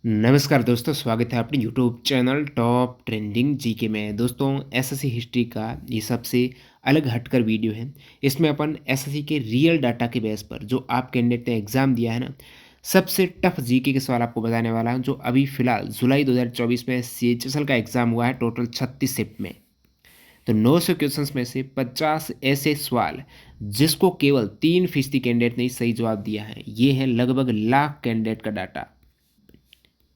नमस्कार दोस्तों, स्वागत है अपने YouTube channel top trending GK में। दोस्तों, एसएससी हिस्ट्री का ये सबसे अलग हटकर वीडियो है। इसमें अपन एसएससी के रियल डाटा के बेस पर जो आप कैंडिडेट ने एग्ज़ाम दिया है ना, सबसे टफ जीके के सवाल आपको बताने वाला हूँ, जो अभी फ़िलहाल जुलाई 2024 में सीएचएसएल का एग्ज़ाम हुआ है टोटल 36 शिफ्ट में। तो 900 क्वेश्चंस में से 50 ऐसे सवाल जिसको केवल 3% कैंडिडेट ने ही सही जवाब दिया है। ये है लगभग लाख कैंडिडेट का डाटा,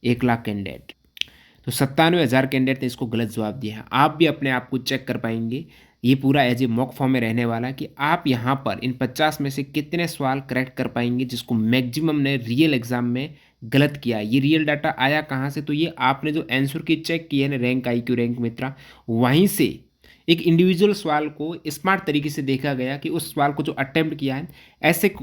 1 लाख कैंडिडेट। तो 97,000 कैंडिडेट ने इसको गलत जवाब दिया है। आप भी अपने आप को चेक कर पाएंगे। ये पूरा एज ए मॉक फॉर्म में रहने वाला है कि आप यहाँ पर इन 50 में से कितने सवाल करेक्ट कर पाएंगे जिसको मैक्सिमम ने रियल एग्जाम में गलत किया। ये रियल डाटा आया कहाँ से? तो ये आपने जो आंसर की चेक की है ना, रैंक IQ रैंक मित्रा, वहीं से एक इंडिविजुअल सवाल को स्मार्ट तरीके से देखा गया कि उस सवाल को जो अटेम्प्ट किया है, ऐसे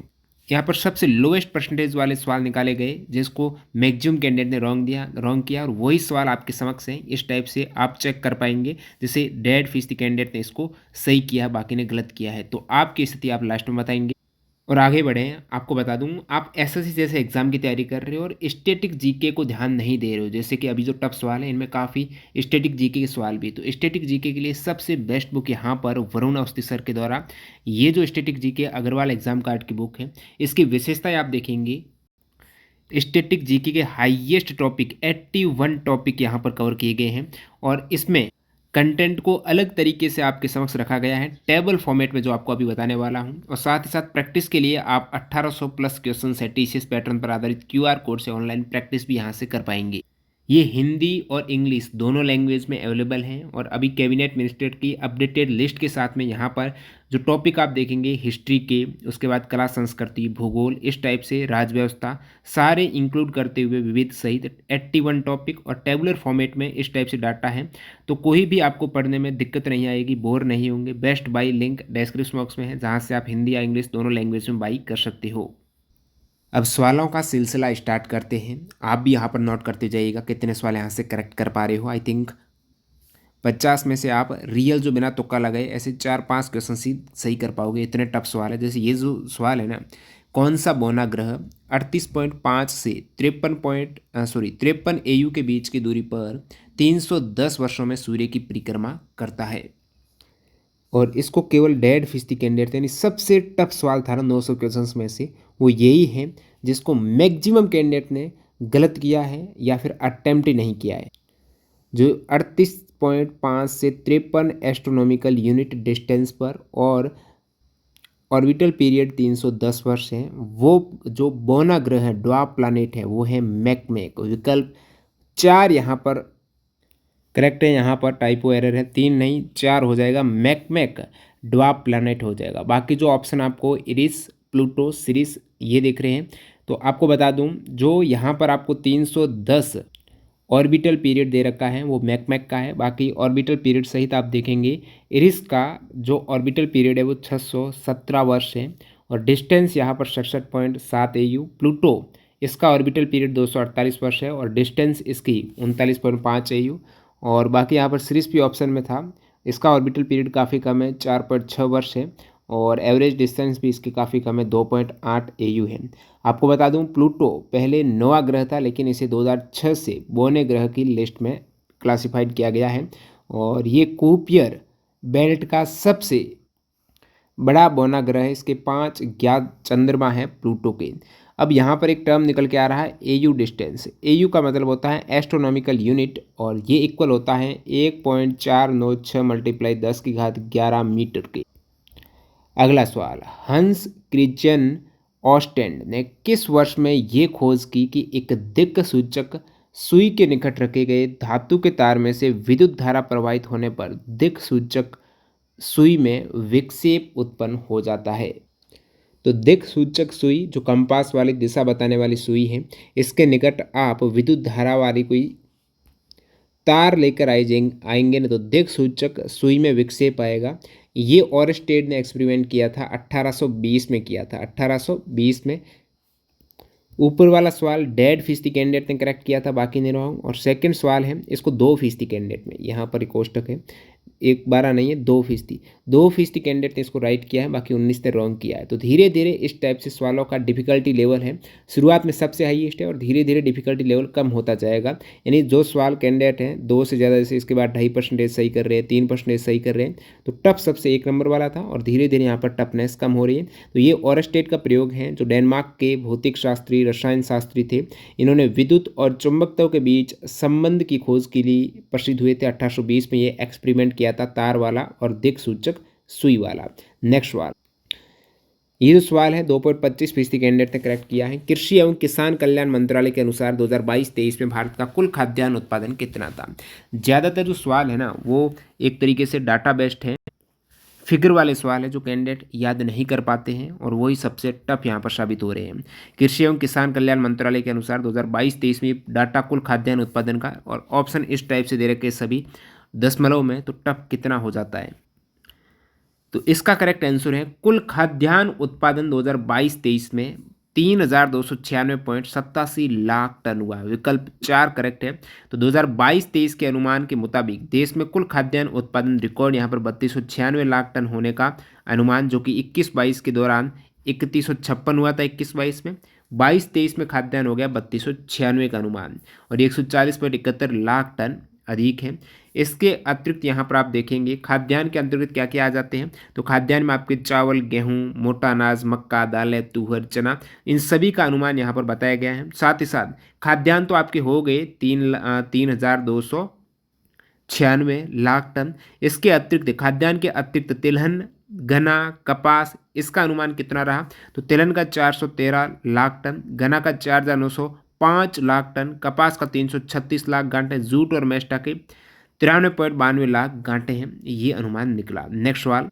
यहाँ पर सबसे लोवेस्ट परसेंटेज वाले सवाल निकाले गए जिसको मैक्सिमम कैंडिडेट ने रॉन्ग किया, और वही सवाल आपके समक्ष हैं। इस टाइप से आप चेक कर पाएंगे जैसे 1.5% कैंडिडेट ने इसको सही किया, बाकी ने गलत किया है। तो आपकी स्थिति आप लास्ट में बताएंगे। और आगे बढ़ें, आपको बता दूं, आप एसएससी जैसे एग्जाम की तैयारी कर रहे हो और स्टैटिक जीके को ध्यान नहीं दे रहे हो, जैसे कि अभी जो टफ सवाल है इनमें काफ़ी स्टैटिक जीके के सवाल भी। तो स्टैटिक जीके के लिए सबसे बेस्ट बुक यहाँ पर वरुण अवस्थी सर के द्वारा ये जो static GK Agarwal exam card की बुक है, इसकी विशेषताएं आप देखेंगे। स्टैटिक जीके के हाईएस्ट टॉपिक 81 टॉपिक यहाँ पर कवर किए गए हैं, और इसमें कंटेंट को अलग तरीके से आपके समक्ष रखा गया है टेबल फॉर्मेट में, जो आपको अभी बताने वाला हूं। और साथ ही साथ प्रैक्टिस के लिए आप 1800 प्लस क्वेश्चन है टीसीएस पैटर्न पर आधारित QR कोड से ऑनलाइन प्रैक्टिस भी यहां से कर पाएंगे। ये हिंदी और इंग्लिश दोनों लैंग्वेज में अवेलेबल हैं, और अभी कैबिनेट मिनिस्टर की अपडेटेड लिस्ट के साथ में यहाँ पर जो टॉपिक आप देखेंगे हिस्ट्री के, उसके बाद कला संस्कृति, भूगोल, इस टाइप से राज्य व्यवस्था, सारे इंक्लूड करते हुए विविध सहित 81 टॉपिक और टेबुलर फॉर्मेट में इस टाइप से डाटा है। तो कोई भी आपको पढ़ने में दिक्कत नहीं आएगी, बोर नहीं होंगे। Best by link description box में है, जहाँ से आप हिंदी या इंग्लिश दोनों लैंग्वेज में बाई कर सकते हो। अब सवालों का सिलसिला स्टार्ट करते हैं। आप भी यहाँ पर नोट करते जाइएगा कितने सवाल यहाँ से करेक्ट कर पा रहे हो। आई थिंक 50 में से आप रियल जो बिना तुक्का लगाए ऐसे 4-5 क्वेश्चन सही कर पाओगे, इतने टफ सवाल है। जैसे ये जो सवाल है ना, कौन सा बौना ग्रह 38.5 से 53 AU के बीच की दूरी पर 310 वर्षों में सूर्य की परिक्रमा करता है? और इसको केवल 1.5% कैंडिडेट, यानी सबसे टफ सवाल था ना 900 क्वेश्चंस में से, वो यही है जिसको मैक्सिमम कैंडिडेट ने गलत किया है या फिर अटेम्प्ट ही नहीं किया है। जो 38.5 से 53 एस्ट्रोनॉमिकल यूनिट डिस्टेंस पर और ऑर्बिटल पीरियड 310 वर्ष है, वो जो बौना ग्रह है, ड्वार्फ प्लैनेट है, वो है मैकमेक। विकल्प 4 यहाँ पर करेक्ट है। यहाँ पर टाइपो एरर है, 3 नहीं 4 हो जाएगा। मैकमेक ड्वार्फ प्लैनेट हो जाएगा। बाकी जो ऑप्शन आपको इरिस, प्लूटो, सिरिस ये दिख रहे हैं, तो आपको बता दूं, जो यहाँ पर आपको 310 ऑर्बिटल पीरियड दे रखा है वो मैकमेक का है। बाकी ऑर्बिटल पीरियड सहित आप देखेंगे, इरिस का जो ऑर्बिटल पीरियड है वो 617 वर्ष है, और डिस्टेंस यहाँ पर 67.7 AU। प्लूटो, इसका ऑर्बिटल पीरियड 248 वर्ष है, और डिस्टेंस इसकी 39.5 AU। और बाकी यहाँ पर सीरीज भी ऑप्शन में था, इसका ऑर्बिटल पीरियड काफ़ी कम है, 4.6 वर्ष है, और एवरेज डिस्टेंस भी इसकी काफ़ी कम है, 2.8 AU है। आपको बता दूं, प्लूटो पहले नौवा ग्रह था, लेकिन इसे 2006 से बौने ग्रह की लिस्ट में क्लासिफाइड किया गया है, और ये कुपियर बेल्ट का सबसे बड़ा बौना ग्रह है। इसके 5 ज्ञात चंद्रमा हैं प्लूटो के। अब यहाँ पर एक टर्म निकल के आ रहा है AU डिस्टेंस। AU का मतलब होता है एस्ट्रोनॉमिकल यूनिट, और ये इक्वल होता है 1.496 × 10⁻11 मीटर के। अगला सवाल, हंस क्रिश्चियन ऑस्टेंड ने किस वर्ष में ये खोज की कि एक दिक् सूचक सुई के निकट रखे गए धातु के तार में से विद्युत धारा प्रवाहित होने पर दिक् सूचक सुई में विक्षेप उत्पन्न हो जाता है? तो दिक् सूचक सुई जो कंपास वाली दिशा बताने वाली सुई है, इसके निकट आप विद्युत धारा वाली कोई तार लेकर आएंगे ना, तो दिक् सूचक सुई में विक्षेप आएगा। ये ऑरस्टेड ने एक्सपेरिमेंट किया था, 1820 में किया था, 1820 में। ऊपर वाला सवाल 1.5% कैंडिडेट ने करेक्ट किया था, बाकी नहीं रहा हूँ। और सेकंड सवाल है, इसको 2% कैंडिडेट में, यहाँ पर एक कोष्टक है, एक 12 नहीं है, 2% 2% कैंडिडेट ने इसको राइट किया है, बाकी 19 ने रॉन्ग किया है। तो धीरे धीरे इस टाइप से सवालों का डिफिकल्टी लेवल है, शुरुआत में सबसे हाईएस्ट है और धीरे धीरे डिफिकल्टी लेवल कम होता जाएगा। यानी जो सवाल कैंडिडेट हैं 2 से ज़्यादा, जैसे इसके बाद 2.5% सही कर रहे हैं, 3% सही कर रहे हैं, तो टफ सबसे 1 नंबर वाला था और धीरे धीरे यहाँ पर टफनेस कम हो रही है। तो ये ओरस्टेड का प्रयोग है, जो डेनमार्क के भौतिक शास्त्री रसायन शास्त्री थे। इन्होंने विद्युत और चुंबकत्व के बीच संबंध की खोज के लिए प्रसिद्ध हुए थे। 1820 में ये एक्सपेरिमेंट किया था, तार वाला और दिक्सूचक सुई वाला। नेक्स्ट सवाल, ये जो सवाल है 2.25% कैंडिडेट ने करेक्ट किया है। कृषि एवं किसान कल्याण मंत्रालय के अनुसार 2022-23 में भारत का कुल खाद्यान्न उत्पादन कितना था। ज़्यादातर जो सवाल है ना वो एक तरीके से डाटा बेस्ड है, फिगर वाले सवाल है जो कैंडिडेट याद नहीं कर पाते हैं और वही सबसे टफ यहाँ पर साबित हो रहे हैं। कृषि एवं किसान कल्याण मंत्रालय के अनुसार 2022-23 में डाटा कुल खाद्यान्न उत्पादन का, और ऑप्शन इस टाइप से दे रखे सभी दशमलव में, तो टफ कितना हो जाता है। तो इसका करेक्ट आंसर है कुल खाद्यान्न उत्पादन 2022-23 में 3,296.87 लाख टन हुआ। विकल्प 4 करेक्ट है। तो 2022-23 के अनुमान के मुताबिक देश में कुल खाद्यान्न उत्पादन रिकॉर्ड यहाँ पर 3296 लाख टन होने का अनुमान, जो कि 21-22 के दौरान 3156 हुआ था 21-22 में। 22-23 में खाद्यान्न हो गया 3296 का अनुमान और 140.71 लाख टन अधिक है। इसके अतिरिक्त यहाँ पर आप देखेंगे खाद्यान्न के अंतर्गत क्या क्या आ जाते हैं। तो खाद्यान्न में आपके चावल, गेहूं, मोटा अनाज, मक्का, दालें, तुअर, चना, इन सभी का अनुमान यहाँ पर बताया गया है। साथ ही साथ खाद्यान्न तो आपके हो गए 3,296 लाख टन। इसके अतिरिक्त खाद्यान्न के अतिरिक्त तिलहन, गन्ना, कपास, इसका अनुमान कितना रहा। तो तिलहन का 413 लाख टन, गन्ना का 4,905 लाख टन, कपास का 336 लाख गांठें, जूट और मेस्टा के 93.92 लाख गांठें हैं, ये अनुमान निकला। नेक्स्ट सवाल,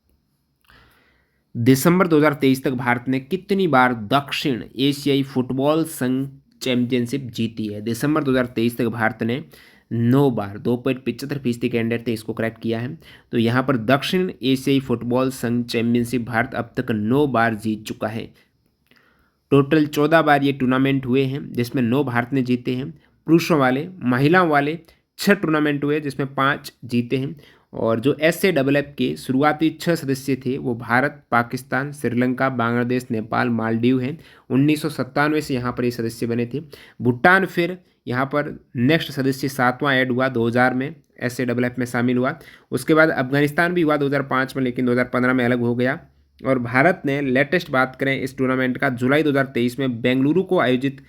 दिसंबर 2023 तक भारत ने कितनी बार दक्षिण एशियाई फुटबॉल संघ चैंपियनशिप जीती है। दिसंबर 2023 तक भारत ने 9 बार, 2.75% कैंडिडेट ने इसको करेक्ट किया है। तो यहाँ पर दक्षिण एशियाई फुटबॉल संघ चैंपियनशिप भारत अब तक 9 बार जीत चुका है। टोटल 14 बार ये टूर्नामेंट हुए हैं, जिसमें 9 भारत ने जीते हैं। पुरुषों वाले, महिलाओं वाले 6 टूर्नामेंट हुए, जिसमें 5 जीते हैं। और जो SAFF के शुरुआती 6 सदस्य थे वो भारत, पाकिस्तान, श्रीलंका, बांग्लादेश, नेपाल, मालदीव हैं। 1997 से यहाँ पर ये सदस्य बने थे। भूटान फिर यहाँ पर नेक्स्ट सदस्य 7वां ऐड हुआ 2000 में, SAFF में शामिल हुआ। उसके बाद अफगानिस्तान भी हुआ 2005 में, लेकिन 2015 में अलग हो गया। और भारत ने लेटेस्ट बात करें इस टूर्नामेंट का, जुलाई 2023 में बेंगलुरु को आयोजित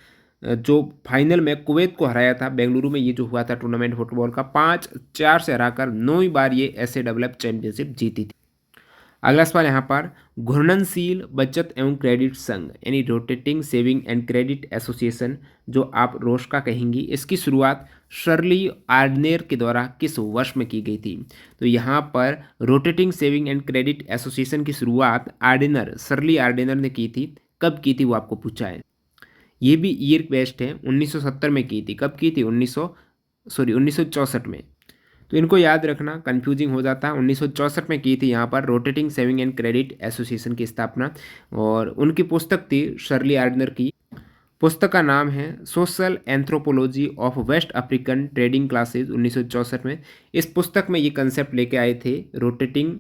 जो फाइनल में कुवैत को हराया था, बेंगलुरु में ये जो हुआ था टूर्नामेंट फुटबॉल का, 5-4 से हराकर 9वीं बार ये SAFF चैंपियनशिप जीती थी। अगला सवाल यहाँ पर, घूर्णनशील बचत एवं क्रेडिट संघ यानी rotating saving and credit association, जो आप रोस्का कहेंगी, इसकी शुरुआत शर्ली आर्डनेर के द्वारा किस वर्ष में की गई थी। तो यहाँ पर rotating saving and credit association की शुरुआत शर्ली आर्डनेर ने की थी। कब की थी वो आपको पूछा है। ये भी ईयर बेस्ड है, 1970 में की थी। कब की थी, 1964 में। तो इनको याद रखना, कंफ्यूजिंग हो जाता है। 1964 में की थी यहाँ पर rotating saving and credit association की स्थापना, और उनकी पुस्तक थी शर्ली आर्डनर की। पुस्तक का नाम है social anthropology of West African trading classes, 1964 में। इस पुस्तक में ये कंसेप्ट लेके आए थे, rotating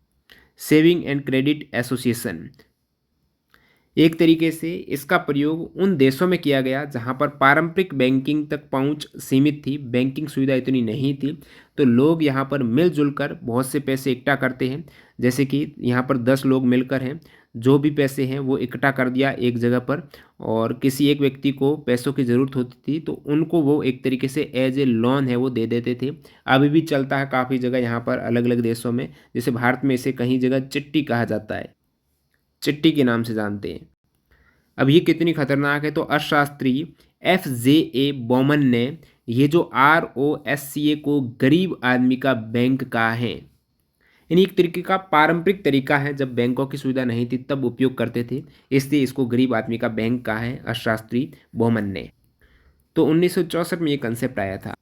saving and credit association. एक तरीके से इसका प्रयोग उन देशों में किया गया जहां पर पारंपरिक बैंकिंग तक पहुंच सीमित थी, बैंकिंग सुविधा इतनी नहीं थी। तो लोग यहां पर मिलजुल कर बहुत से पैसे इकट्ठा करते हैं। जैसे कि यहां पर 10 लोग मिलकर हैं, जो भी पैसे हैं वो इकट्ठा कर दिया एक जगह पर, और किसी एक व्यक्ति को पैसों की ज़रूरत होती थी तो उनको वो एक तरीके से एज ए लोन है वो दे देते थे। अभी भी चलता है काफ़ी जगह यहाँ पर अलग अलग देशों में, जैसे भारत में इसे कहीं जगह चिट्टी कहा जाता है, चिट्टी के नाम से जानते हैं। अब ये कितनी खतरनाक है, तो अर्थशास्त्री FJA बॉमन ने ये जो ROSCA को गरीब आदमी का बैंक कहा है। यानी एक तरीके का पारंपरिक तरीका है, जब बैंकों की सुविधा नहीं थी तब उपयोग करते थे, इसलिए इसको गरीब आदमी का बैंक कहा है अर्थशास्त्री बॉमन ने। तो 1964 में ये कंसेप्ट आया था।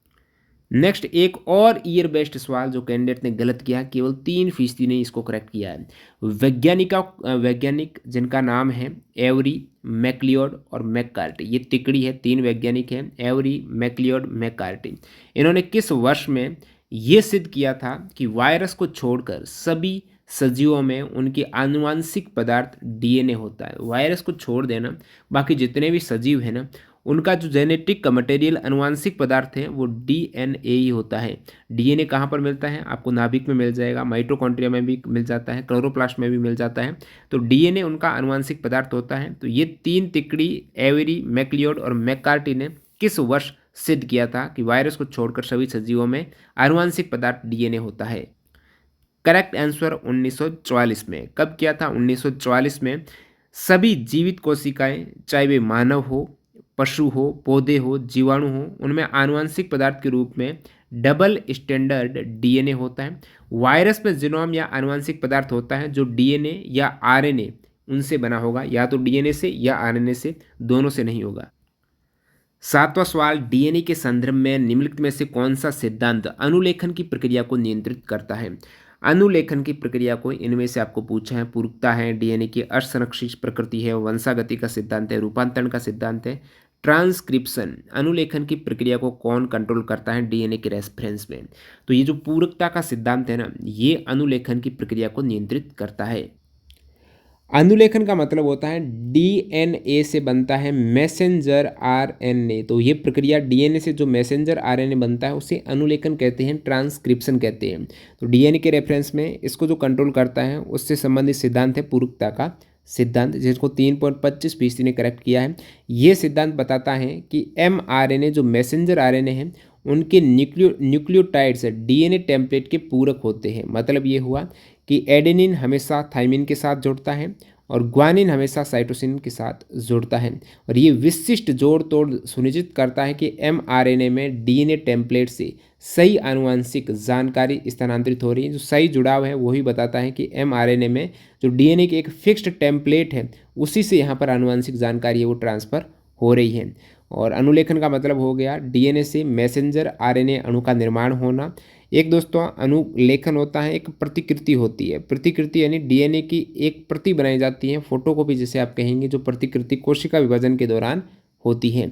नेक्स्ट एक और ईयर बेस्ड सवाल जो कैंडिडेट ने गलत किया, केवल 3% ने इसको करेक्ट किया है। वैज्ञानिक जिनका नाम है एवरी, मैकलियोड और मैककार्टी, ये तिकड़ी है, 3 वैज्ञानिक हैं, एवरी, मैकलियोड, मैककार्टी। इन्होंने किस वर्ष में ये सिद्ध किया था कि वायरस को छोड़कर सभी सजीवों में उनकी आनुवांशिक पदार्थ डीएनए होता है। वायरस को छोड़ देना, बाकी जितने भी सजीव हैं ना, उनका जो जेनेटिक का मटेरियल अनुवांशिक पदार्थ है वो डीएनए ही होता है। डीएनए कहाँ पर मिलता है? आपको नाभिक में मिल जाएगा, माइटोकॉन्ड्रिया में भी मिल जाता है, क्लोरोप्लास्ट में भी मिल जाता है। तो डीएनए उनका अनुवांशिक पदार्थ होता है। तो ये तीन तिकड़ी एवेरी, मैक्लियोड और मैककार्टी ने किस वर्ष सिद्ध किया था कि वायरस को छोड़कर सभी सजीवों में आनुवांशिक पदार्थ डीएनए होता है? करेक्ट आंसर 1944 में। कब किया था? 1944 में। सभी जीवित कोशिकाएं, चाहे वे मानव हो, पशु हो, पौधे हो, जीवाणु हो, उनमें आनुवांशिक पदार्थ के रूप में डबल स्टैंडर्ड डीएनए होता है। वायरस में जीनोम या आनुवांशिक पदार्थ होता है जो डीएनए या आरएनए उनसे बना होगा, या तो डीएनए से या आरएनए से, दोनों से नहीं होगा। सातवां सवाल, डीएनए के संदर्भ में निम्नलिखित में से कौन सा सिद्धांत अनुलेखन की प्रक्रिया को नियंत्रित करता है? अनुलेखन की प्रक्रिया को इनमें से आपको पूछा है। पूरकता है, डीएनए की असंरक्षित प्रकृति है, वंशागति का सिद्धांत है, रूपांतरण का सिद्धांत है, ट्रांसक्रिप्शन। अनुलेखन की प्रक्रिया को कौन कंट्रोल करता है डीएनए के रेफरेंस में? तो ये जो पूरकता का सिद्धांत है ना, ये अनुलेखन की प्रक्रिया को नियंत्रित करता है। अनुलेखन का मतलब होता है डीएनए से बनता है मैसेंजर आरएनए। तो ये प्रक्रिया डीएनए से जो मैसेंजर आरएनए बनता है उसे अनुलेखन कहते हैं, ट्रांसक्रिप्शन कहते हैं। तो डीएनए के रेफरेंस में इसको जो कंट्रोल करता है उससे संबंधित सिद्धांत है पूरकता का सिद्धांत, जिसको 3.25% ने करेक्ट किया है। ये सिद्धांत बताता है कि एमआरएनए जो मैसेंजर आरएनए है उनके न्यूक्लियोटाइड्स डीएनए टेम्पलेट के पूरक होते हैं। मतलब ये हुआ कि एडेनिन हमेशा थाइमिन के साथ जुड़ता है और ग्वानिन हमेशा साइटोसिन के साथ जुड़ता है, और ये विशिष्ट जोड़ तोड़ सुनिश्चित करता है कि एमआरएनए में डीएनए टेम्पलेट से सही आनुवंशिक जानकारी स्थानांतरित हो रही है। जो सही जुड़ाव है वही बताता है कि एमआरएनए में जो डीएनए की एक फिक्स्ड टेम्पलेट है उसी से यहाँ पर आनुवंशिक जानकारी है वो ट्रांसफ़र हो रही है। और अनुलेखन का मतलब हो गया डीएनए से मैसेंजर आरएनए अणु का निर्माण होना। एक दोस्तों अनुलेखन होता है एक प्रतिकृति होती है। प्रतिकृति यानी डीएनए की एक प्रति बनाई जाती है, फोटोकॉपी जिसे आप कहेंगे, जो प्रतिकृति कोशिका विभाजन के दौरान होती है।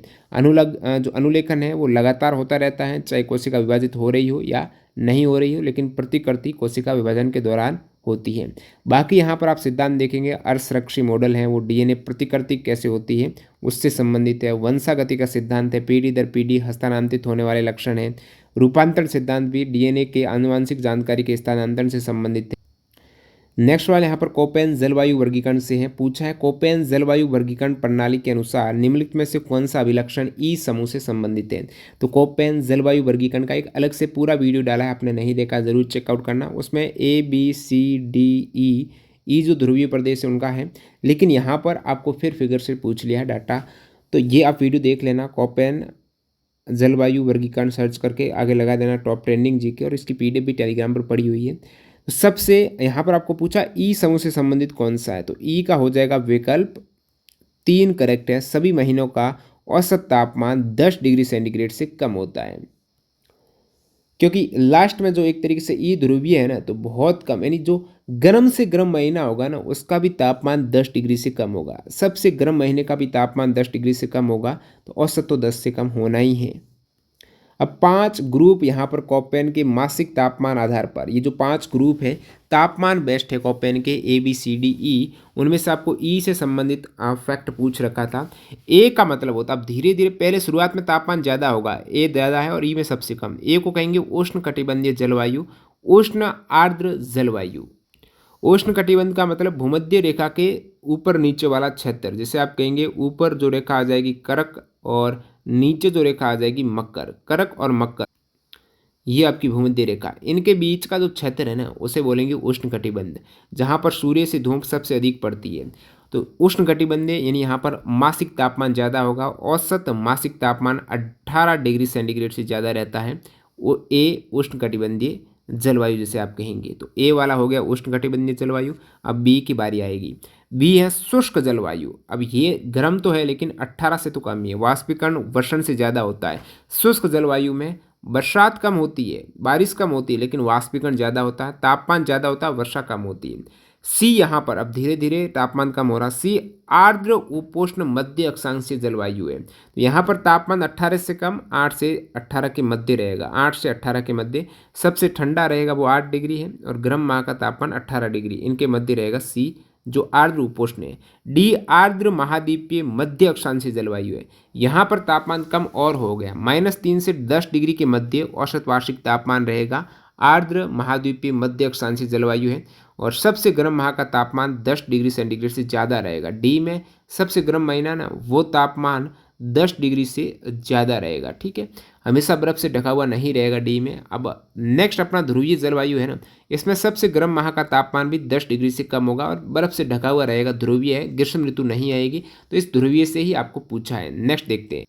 जो अनुलेखन है वो लगातार होता रहता है, चाहे कोशिका विभाजित हो रही हो या नहीं हो रही हो, लेकिन प्रतिकृति कोशिका विभाजन के दौरान होती है। बाकी यहाँ पर आप सिद्धांत देखेंगे, असंरक्षी मॉडल है वो डीएनए प्रतिकृति कैसे होती है उससे संबंधित है। वंशागति का सिद्धांत है, पीढ़ी दर पीढ़ी हस्तांतरित होने वाले लक्षण हैं। रूपांतरण सिद्धांत भी डीएनए के आनुवंशिक जानकारी के स्थानांतरण से संबंधित है। नेक्स्ट वाला यहाँ पर कोपेन जलवायु वर्गीकरण से है। पूछा है कोपेन जलवायु वर्गीकरण प्रणाली के अनुसार निम्नलिखित में से कौन सा अभिलक्षण ई समूह से संबंधित है? तो कोपेन जलवायु वर्गीकरण का एक अलग से पूरा वीडियो डाला है, आपने नहीं देखा जरूर चेकआउट करना। उसमें A B C D E जो ध्रुवीय प्रदेश है उनका है, लेकिन यहाँ पर आपको फिर फिगर से पूछ लिया है डाटा, तो ये आप वीडियो देख लेना। कोपेन जलवायु वर्गीकरण सर्च करके आगे लगा देना टॉप ट्रेंडिंग जीके, और इसकी पीडीएफ भी टेलीग्राम पर पड़ी हुई है। तो सबसे यहाँ पर आपको पूछा ई समूह से संबंधित कौन सा है, तो ई का हो जाएगा विकल्प 3 करेक्ट है। सभी महीनों का औसत तापमान 10 डिग्री सेंटीग्रेड से कम होता है, क्योंकि लास्ट में जो एक तरीके से ई ध्रुवीय है ना, तो बहुत कम, यानी जो गर्म से गर्म महीना होगा ना उसका भी तापमान 10 डिग्री से कम होगा। सबसे गर्म महीने का भी तापमान 10 डिग्री से कम होगा, तो औसत तो 10 से कम होना ही है। अब 5 ग्रुप यहाँ पर कोपेन के मासिक तापमान आधार पर, ये जो 5 ग्रुप है तापमान बेस्ट है कोपेन के A B C D E, उनमें से आपको ई से संबंधित फैक्ट पूछ रखा था। ए का मतलब होता है अब धीरे धीरे, पहले शुरुआत में तापमान ज़्यादा होगा, ए ज़्यादा है और ई में सबसे कम। ए को कहेंगे उष्ण कटिबंधीय जलवायु, उष्ण आर्द्र जलवायु। उष्ण कटिबंध का मतलब भूमध्य रेखा के ऊपर नीचे वाला क्षेत्र, जैसे आप कहेंगे ऊपर जो रेखा आ जाएगी करक और नीचे जो रेखा आ जाएगी मकर, करक और मकर, ये आपकी भूमध्य रेखा, इनके बीच का जो क्षेत्र है ना उसे बोलेंगे उष्ण कटिबंध, जहाँ पर सूर्य से धूप सबसे अधिक पड़ती है। तो उष्ण कटिबंधीय यानी यहाँ पर मासिक तापमान ज़्यादा होगा, औसत मासिक तापमान 18 डिग्री सेंटीग्रेड से ज़्यादा रहता है। वो ए उष्ण कटिबंधीय जलवायु जिसे आप कहेंगे, तो ए वाला हो गया उष्ण कटिबंधीय जलवायु। अब बी की बारी आएगी, बी है शुष्क जलवायु। अब ये गर्म तो है लेकिन 18 से तो कम ही है, वाष्पीकरण वर्षण से ज़्यादा होता है। शुष्क जलवायु में बरसात कम होती है, बारिश कम होती है, लेकिन वाष्पीकरण ज़्यादा होता है, तापमान ज़्यादा होता है, वर्षा कम होती है। सी यहाँ पर अब धीरे धीरे तापमान कम हो रहा। सी आर्द्र उपोष्ण मध्य अक्षांशीय जलवायु है। तो यहाँ पर तापमान 18 से कम 8 से 18 के मध्य रहेगा। 8 से 18 के मध्य। सबसे ठंडा रहेगा वो 8 डिग्री है और गर्म माह का तापमान 18 डिग्री इनके मध्य रहेगा सी जो आर्द्र उपोष्ण है। डी आर्द्र महाद्वीपीय मध्य अक्षांशीय जलवायु है। यहाँ पर तापमान कम और हो गया। -3 से 10 डिग्री के मध्य औसत वार्षिक तापमान रहेगा। आर्द्र महाद्वीपीय मध्य अक्षांशीय जलवायु है और सबसे गर्म माह का तापमान 10 डिग्री सेंटीग्रेड से ज़्यादा रहेगा। डी में सबसे गर्म महीना ना वो तापमान 10 डिग्री से ज़्यादा रहेगा। ठीक है, हमेशा बर्फ़ से ढका हुआ नहीं रहेगा डी में। अब नेक्स्ट अपना ध्रुवीय जलवायु है ना, इसमें सबसे गर्म माह का तापमान भी 10 डिग्री से कम होगा और बर्फ़ से ढका हुआ रहेगा। ध्रुवीय है, ग्रीष्म ऋतु नहीं आएगी, तो इस ध्रुवीय से ही आपको पूछा है। नेक्स्ट देखते हैं।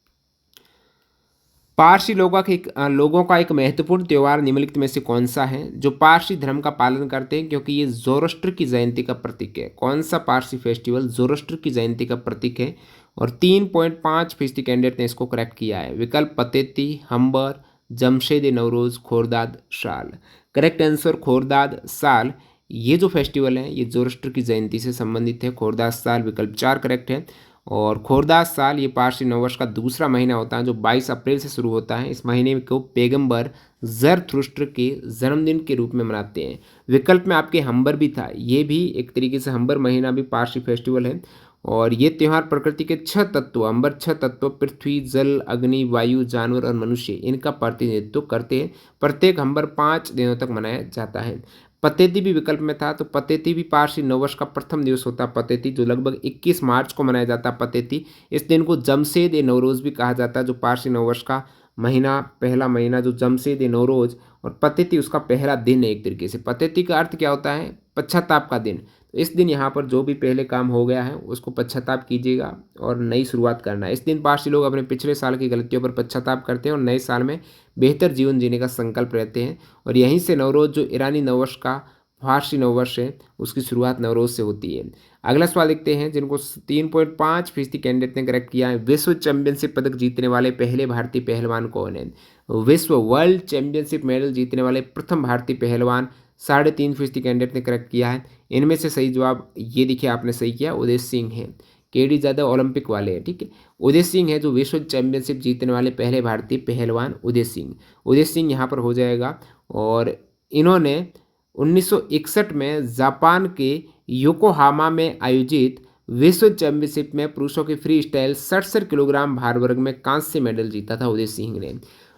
पारसी लोगों का एक महत्वपूर्ण त्यौहार निम्नलिखित में से कौन सा है जो पारसी धर्म का पालन करते हैं क्योंकि ये जोरोस्टर की जयंती का प्रतीक है। कौन सा पारसी फेस्टिवल जोरोस्टर की जयंती का प्रतीक है? और 3.5% कैंडिडेट ने इसको करेक्ट किया है। विकल्प पतेती, हम्बर, जमशेद नवरोज, खोरदाद साल। करेक्ट आंसर खोरदाद साल। ये जो फेस्टिवल है ये जोरोस्टर की जयंती से संबंधित है। खोरदाद साल विकल्प 4 करेक्ट है। और खोरदाद साल ये पारसी नववर्ष का दूसरा महीना होता है जो 22 अप्रैल से शुरू होता है। इस महीने को पैगंबर ज़रथुस्त्र के जन्मदिन के रूप में मनाते हैं। विकल्प में आपके हम्बर भी था, ये भी एक तरीके से हम्बर महीना भी पारसी फेस्टिवल है। और ये त्यौहार प्रकृति के 6 तत्व, अंबर 6 तत्व पृथ्वी, जल, अग्नि, वायु, जानवर और मनुष्य इनका प्रतिनिधित्व करते हैं। प्रत्येक हम्बर 5 दिनों तक मनाया जाता है। पतेती भी विकल्प में था, तो पतेती भी पारसी नववर्ष का प्रथम दिवस होता है। पतेती जो लगभग 21 मार्च को मनाया जाता है। पतेती इस दिन को जमशेद ए नवरोज़ भी कहा जाता है, जो पारसी नववर्ष का महीना पहला महीना जो जमशेद ए नवरोज़ और पतेती उसका पहला दिन है। एक तरीके से पतेती का अर्थ क्या होता है? पश्चाताप का दिन। तो इस दिन यहाँ पर जो भी पहले काम हो गया है उसको पश्चाताप कीजिएगा और नई शुरुआत करना है। इस दिन पारसी लोग अपने पिछले साल की गलतियों पर पश्चाताप करते हैं और नए साल में बेहतर जीवन जीने का संकल्प रहते हैं। और यहीं से नवरोज़ जो ईरानी नववर्ष का फारसी नववर्ष है उसकी शुरुआत नवरोज़ से होती है। अगला सवाल देखते हैं जिनको 3.5% कैंडिडेट ने करेक्ट किया है। विश्व चैंपियनशिप पदक जीतने वाले पहले भारतीय पहलवान कौन है? विश्व वर्ल्ड चैंपियनशिप मेडल जीतने वाले प्रथम भारतीय पहलवान 3.5% कैंडिडेट ने करेक्ट किया है। इनमें से सही जवाब ये देखिए, आपने सही किया, उदय सिंह है। केडी यादव ओलंपिक वाले हैं। ठीक है, उदय सिंह है जो विश्व चैंपियनशिप जीतने वाले पहले भारतीय पहलवान उदय सिंह। उदय सिंह यहाँ पर हो जाएगा। और इन्होंने 1961 में जापान के योकोहामा में आयोजित विश्व चैंपियनशिप में पुरुषों के फ्री स्टाइल 67 किलोग्राम भार वर्ग में कांस्य मेडल जीता था उदय सिंह ने।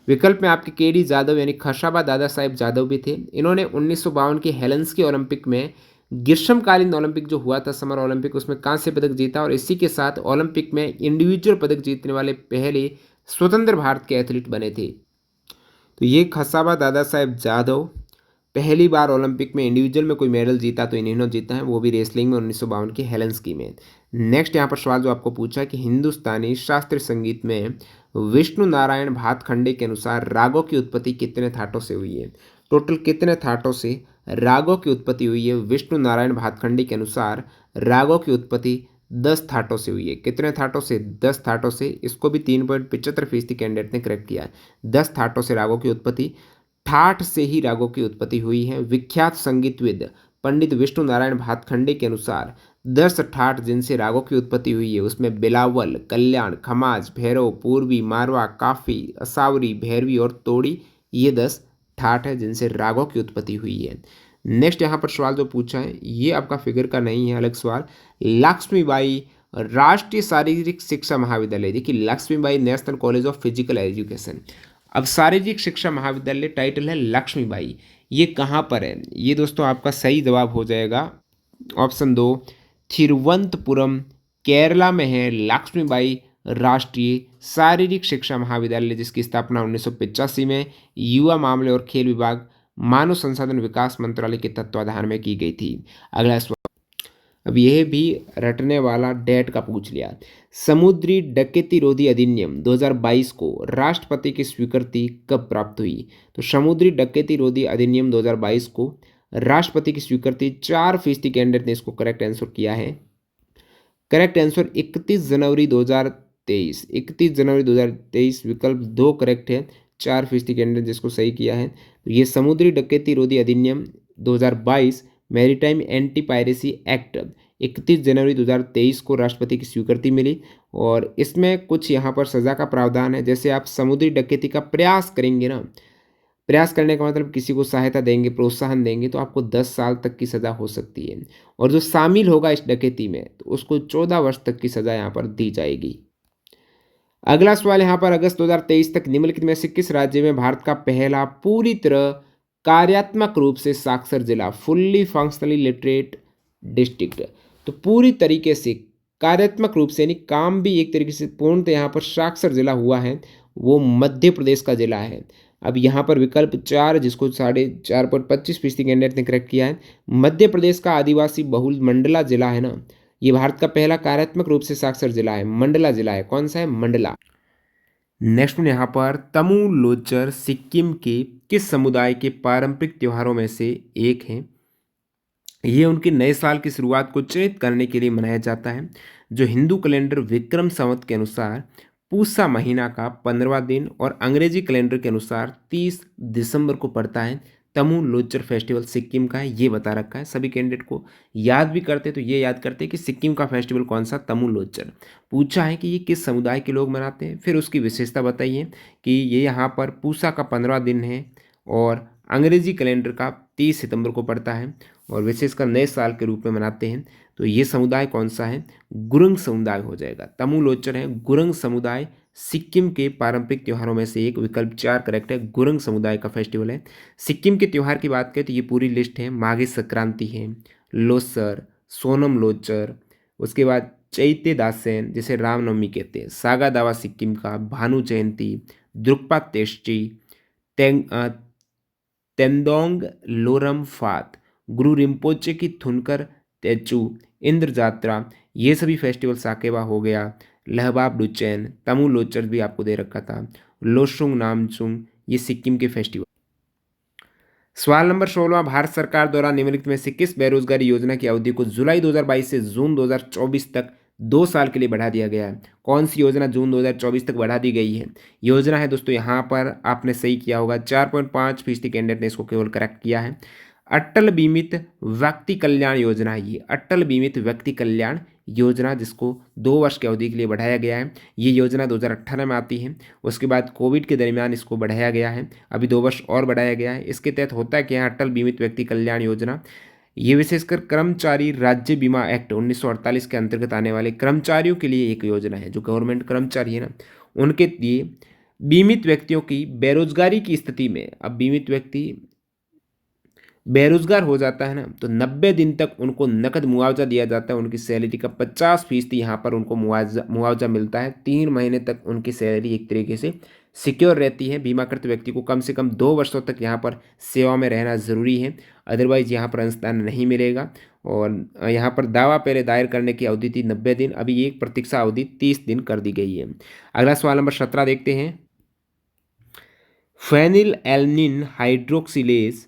विकल्प में आपके केडी जादव यानी खशाबा दादा साहेब जादव भी थे। इन्होंने 1952 के हेलेंस्की ओलंपिक में ग्रीष्मकालीन ओलंपिक जो हुआ था समर ओलंपिक उसमें कांस्य पदक जीता और इसी के साथ ओलंपिक में इंडिविजुअल पदक जीतने वाले पहले स्वतंत्र भारत के एथलीट बने थे। तो ये खसाबा दादा साहेब जादव पहली बार ओलंपिक में इंडिविजुअल में कोई मेडल जीता तो इन्होंने जीता है, वो भी रेसलिंग में 1952 की हेलेंस्की में। नेक्स्ट यहाँ पर सवाल जो आपको पूछा कि हिंदुस्तानी शास्त्रीय संगीत में विष्णु नारायण भातखंडे के अनुसार रागों की उत्पत्ति कितने थाटों से हुई है? टोटल कितने थाटों से रागों की उत्पत्ति हुई है? विष्णु नारायण भातखंडे के अनुसार रागों की उत्पत्ति 10 थाटों से हुई है। कितने थाटों से? 10 थाटों से। इसको भी 3.75% कैंडिडेट ने करेक्ट किया है। 10 थाटों से रागों की उत्पत्ति, ठाठ से ही रागों की उत्पत्ति हुई है। विख्यात संगीतविद पंडित विष्णु नारायण भातखंडे के अनुसार 10 ठाठ जिनसे रागों की उत्पत्ति हुई है उसमें बिलावल, कल्याण, खमाज, भैरव, पूर्वी, मारवा, काफी, असावरी, भैरवी और तोड़ी, ये 10 ठाठ है जिनसे रागों की उत्पत्ति हुई है। नेक्स्ट यहाँ पर सवाल जो पूछा है ये आपका फिगर का नहीं है, अलग सवाल। लक्ष्मीबाई राष्ट्रीय शारीरिक शिक्षा महाविद्यालय, देखिए Lakshmibai national college of physical education. अब शारीरिक शिक्षा महाविद्यालय टाइटल है लक्ष्मीबाई, ये कहाँ पर है? ये दोस्तों आपका सही जवाब हो जाएगा ऑप्शन 2 थिरुवनंतपुरम केरला में है लक्ष्मीबाई राष्ट्रीय शारीरिक शिक्षा महाविद्यालय, जिसकी स्थापना 1985 में युवा मामले और खेल विभाग मानव संसाधन विकास मंत्रालय के तत्वाधान में की गई थी। अगला सवाल, अब यह भी रटने वाला डेट का पूछ लिया। समुद्री डकैती रोधी अधिनियम 2022 को राष्ट्रपति की स्वीकृति कब प्राप्त हुई? तो समुद्री डकैती रोधी अधिनियम 2022 को राष्ट्रपति की स्वीकृति 4% कैंडिडेट ने इसको करेक्ट आंसर किया है। करेक्ट आंसर 31 जनवरी 2023। 31 जनवरी 2023 विकल्प 2 करेक्ट है। 4% कैंडिडेट जिसको सही किया है। तो ये समुद्री डकैती रोधी अधिनियम 2022 मैरीटाइम एंटी पायरेसी एक्ट 31 जनवरी 2023 को राष्ट्रपति की स्वीकृति मिली और इसमें कुछ यहाँ पर सज़ा का प्रावधान है। जैसे आप समुद्री डकैती का प्रयास करेंगे ना, प्रयास करने का मतलब किसी को सहायता देंगे, प्रोत्साहन देंगे, तो आपको 10 साल तक की सज़ा हो सकती है और जो शामिल होगा इस डकैती में तो उसको 14 वर्ष तक की सज़ा यहाँ पर दी जाएगी। अगला सवाल यहाँ पर अगस्त 2023 तक निम्नलिखित में से किस राज्य में भारत का पहला पूरी तरह कार्यात्मक रूप से साक्षर जिला, फुल्ली फंक्शनली लिटरेट डिस्ट्रिक्ट, तो पूरी तरीके से कार्यात्मक रूप से यानी काम भी एक तरीके से पूर्णतः यहाँ पर साक्षर जिला हुआ है, वो मध्य प्रदेश का जिला है। अब यहाँ पर विकल्प 4 जिसको 4.25% कैंडिडेट ने करेक्ट किया है, मध्य प्रदेश का आदिवासी बहुल मंडला जिला है ना, ये भारत का पहला कार्यात्मक रूप से साक्षर जिला है, मंडला जिला है। कौन सा है? मंडला। नेक्स्ट यहाँ पर तमु लोचर सिक्किम के किस समुदाय के पारंपरिक त्योहारों में से एक है? ये उनके नए साल की शुरुआत को चिन्हित करने के लिए मनाया जाता है, जो हिंदू कैलेंडर विक्रम संवत के अनुसार पूसा महीना का 15वां दिन और अंग्रेजी कैलेंडर के अनुसार 30 दिसंबर को पड़ता है। तमु लोचर फेस्टिवल सिक्किम का है, ये बता रखा है। सभी कैंडिडेट को याद भी करते तो ये याद करते कि सिक्किम का फेस्टिवल कौन सा, तमु लोचर। पूछा है कि ये किस समुदाय के लोग मनाते हैं, फिर उसकी विशेषता बताइए कि ये यहाँ पर पूसा का 15वां दिन है और अंग्रेजी कैलेंडर का 30 सितंबर को पड़ता है और विशेषकर नए साल के रूप में मनाते हैं। तो ये समुदाय कौन सा है? गुरुंग समुदाय हो जाएगा। तमु लोचर है गुरुंग समुदाय, सिक्किम के पारंपरिक त्योहारों में से एक, विकल्प 4 करेक्ट है। गुरुंग समुदाय का फेस्टिवल है। सिक्किम के त्यौहार की बात करें तो ये पूरी लिस्ट है। माघी संक्रांति है, लोसर, सोनम लोचर, उसके बाद चैते दासेन जिसे रामनवमी कहते हैं, सागा दावा सिक्किम का, भानु जयंती, द्रुक्पा तेष्टी, तेंदोंग लोरम फात, गुरु रिम्पोचे की थुनकर तेचू, इंद्र जात्रा, ये सभी फेस्टिवल साकेबा हो गया, लहबाब डुचैन, तमु लोचर भी आपको दे रखा था, लोशुंग नामचुंग, ये सिक्किम के फेस्टिवल। सवाल नंबर 16, भारत सरकार द्वारा निम्नलिखित में से किस बेरोजगारी योजना की अवधि को जुलाई 2022 से जून 2024 तक 2 साल के लिए बढ़ा दिया गया है? कौन सी योजना जून 2024 तक बढ़ा दी गई है? योजना है दोस्तों, यहाँ पर आपने सही किया होगा, 4.5% कैंडिडेट ने इसको केवल करेक्ट किया है। अटल बीमित व्यक्ति कल्याण योजना है ये, अटल बीमित व्यक्ति कल्याण योजना, जिसको 2 वर्ष की अवधि के लिए बढ़ाया गया है। ये योजना 2018 में आती है, उसके बाद कोविड के दरमियान इसको बढ़ाया गया है, अभी 2 वर्ष और बढ़ाया गया है। इसके तहत होता क्या है? अटल बीमित व्यक्ति कल्याण योजना, ये विशेषकर कर्मचारी राज्य बीमा एक्ट 1948 के अंतर्गत आने वाले कर्मचारियों के लिए एक योजना है। जो गवर्नमेंट कर्मचारी है ना, उनके लिए बीमित व्यक्तियों की बेरोजगारी की स्थिति में, अब बीमित व्यक्ति बेरोजगार हो जाता है ना, तो 90 दिन तक उनको नकद मुआवजा दिया जाता है। उनकी सैलरी का 50% यहाँ पर उनको मुआवजा मिलता है। 3 महीने तक उनकी सैलरी एक तरीके से सिक्योर रहती है। बीमाकृत व्यक्ति को कम से कम 2 वर्षों तक यहाँ पर सेवा में रहना ज़रूरी है, अदरवाइज यहाँ पर अंशदान नहीं मिलेगा। और यहाँ पर दावा पहले दायर करने की अवधि थी 90 दिन, अभी ये प्रतीक्षा अवधि 30 दिन कर दी गई है। अगला सवाल नंबर 17 देखते हैं। फेनिल एल्निन हाइड्रोक्सिलेज,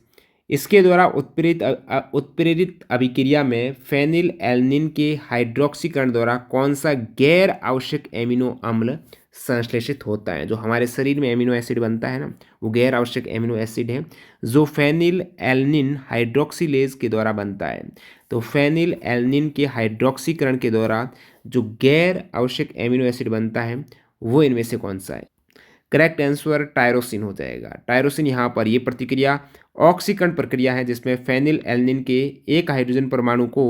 इसके द्वारा उत्प्रेरित अभिक्रिया में फेनिल एल्निन के हाइड्रोक्सीकरण द्वारा कौन सा गैर आवश्यक एमिनो अम्ल संश्लेषित होता है? जो हमारे शरीर में एमिनो एसिड बनता है ना, वो गैर आवश्यक एमिनो एसिड है जो फेनिल एल्निन हाइड्रोक्सीलेज के द्वारा बनता है। तो फेनिल एल्निन के हाइड्रोक्सीकरण के द्वारा जो गैर आवश्यक एमिनो एसिड बनता है वो इनमें से कौन सा है? करेक्ट आंसर टायरोसिन हो जाएगा। टायरोसिन यहाँ पर ये प्रतिक्रिया ऑक्सीकरण प्रक्रिया है जिसमें फेनिल एल्निन के एक हाइड्रोजन परमाणु को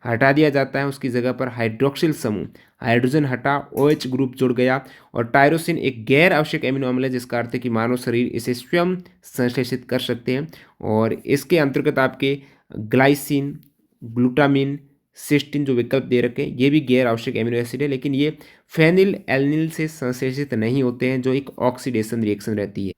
हटा दिया जाता है, उसकी जगह पर हाइड्रोक्सिल समूह, हाइड्रोजन हटा, OH ग्रुप जुड़ गया और टायरोसिन एक गैर आवश्यक एमिनो अम्ल है जिसका अर्थ है कि मानव शरीर इसे स्वयं संश्लेषित कर सकते हैं। और इसके अंतर्गत आपके ग्लाइसिन, ग्लूटामिन, सिस्टीन जो विकल्प दे रखे हैं ये भी गैर आवश्यक एमिनो एसिड है, लेकिन ये फेनिल एल्निल से संश्लेषित नहीं होते हैं, जो एक ऑक्सीडेशन रिएक्शन रहती है।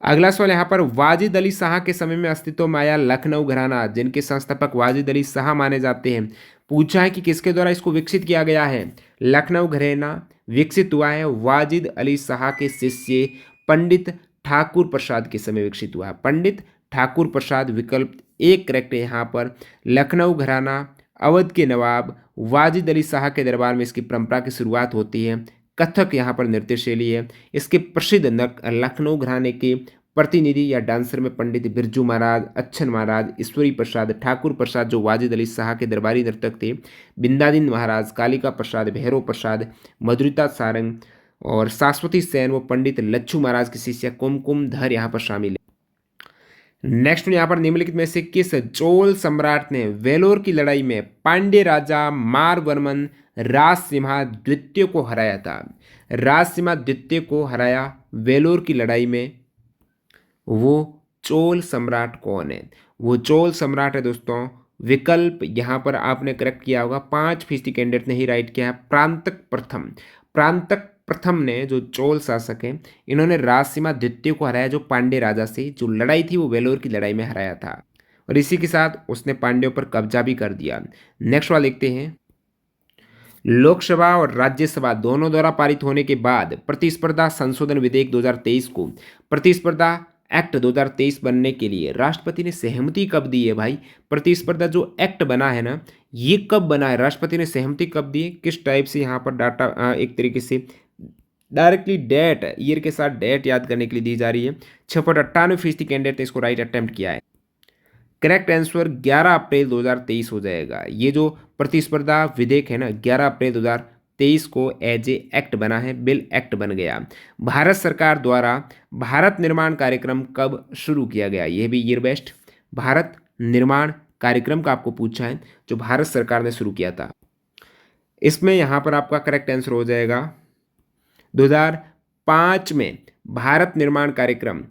अगला सवाल यहाँ पर, वाजिद अली शाह के समय में अस्तित्व में आया लखनऊ घराना, जिनके संस्थापक वाजिद अली शाह माने जाते हैं, पूछा है कि किसके द्वारा इसको विकसित किया गया है? लखनऊ घराना विकसित हुआ है वाजिद अली शाह के शिष्य पंडित ठाकुर प्रसाद के समय विकसित हुआ है। पंडित ठाकुर प्रसाद, विकल्प 1 करेक्ट है यहाँ पर। लखनऊ घराना अवध के नवाब वाजिद अली शाह के दरबार में इसकी परंपरा की शुरुआत होती है। कथक यहाँ पर नृत्य शैली है। इसके प्रसिद्ध लखनऊ घराने के प्रतिनिधि या डांसर में पंडित बिरजू महाराज, अच्छन महाराज, ईश्वरी प्रसाद, ठाकुर प्रसाद जो वाजिद अली शाह के दरबारी नर्तक थे, बिंदादीन महाराज, कालिका प्रसाद, भैरव प्रसाद, मधुरिता सारंग और शाश्वती सेन वो पंडित लच्छू महाराज की शिष्या कुमकुम धर यहाँ पर शामिल है। नेक्स्ट यहाँ पर निम्नलिखित में से किस चोल सम्राट ने वेलोर की लड़ाई में पांड्य राजा मारवर्मन राजसिम्हा द्वितीय को हराया था? राजसिम्हा द्वितीय को हराया वेलोर की लड़ाई में वो चोल सम्राट कौन है? वो चोल सम्राट है दोस्तों, विकल्प यहाँ पर आपने करेक्ट किया होगा, 5% कैंडिडेट ने ही राइट किया है, प्रांतक प्रथम। प्रांतक प्रथम ने जो चोल शासक हैं इन्होंने राजसीमा द्वितीय को हराया, जो पांड्य राजा से जो लड़ाई थी वो वेलोर की लड़ाई में हराया था, और इसी के साथ उसने पांड्यों पर कब्जा भी कर दिया। नेक्स्ट वाला देखते हैं। लोकसभा और राज्यसभा दोनों द्वारा पारित होने के बाद प्रतिस्पर्धा संशोधन विधेयक 2023 को प्रतिस्पर्धा एक्ट 2023 बनने के लिए राष्ट्रपति ने सहमति कब दी है भाई? प्रतिस्पर्धा जो एक्ट बना है ना, ये कब बना है? राष्ट्रपति ने सहमति कब दी है? किस टाइप से यहाँ पर डाटा एक तरीके से डायरेक्टली डेट ईयर के साथ डेट याद करने के लिए दी जा रही है। 6.98% कैंडिडेट ने इसको राइट अटेम्प्ट किया है। करेक्ट आंसर 11 अप्रैल 2023 हो जाएगा। ये जो प्रतिस्पर्धा विधेयक है ना, 11 अप्रैल 2023 को एज ए एक्ट बना है, बिल एक्ट बन गया। भारत सरकार द्वारा भारत निर्माण कार्यक्रम कब शुरू किया गया? यह भी ईयर बेस्ट भारत निर्माण कार्यक्रम का आपको पूछा है, जो भारत सरकार ने शुरू किया था। इसमें यहाँ पर आपका करेक्ट आंसर हो जाएगा 2005 में भारत निर्माण कार्यक्रम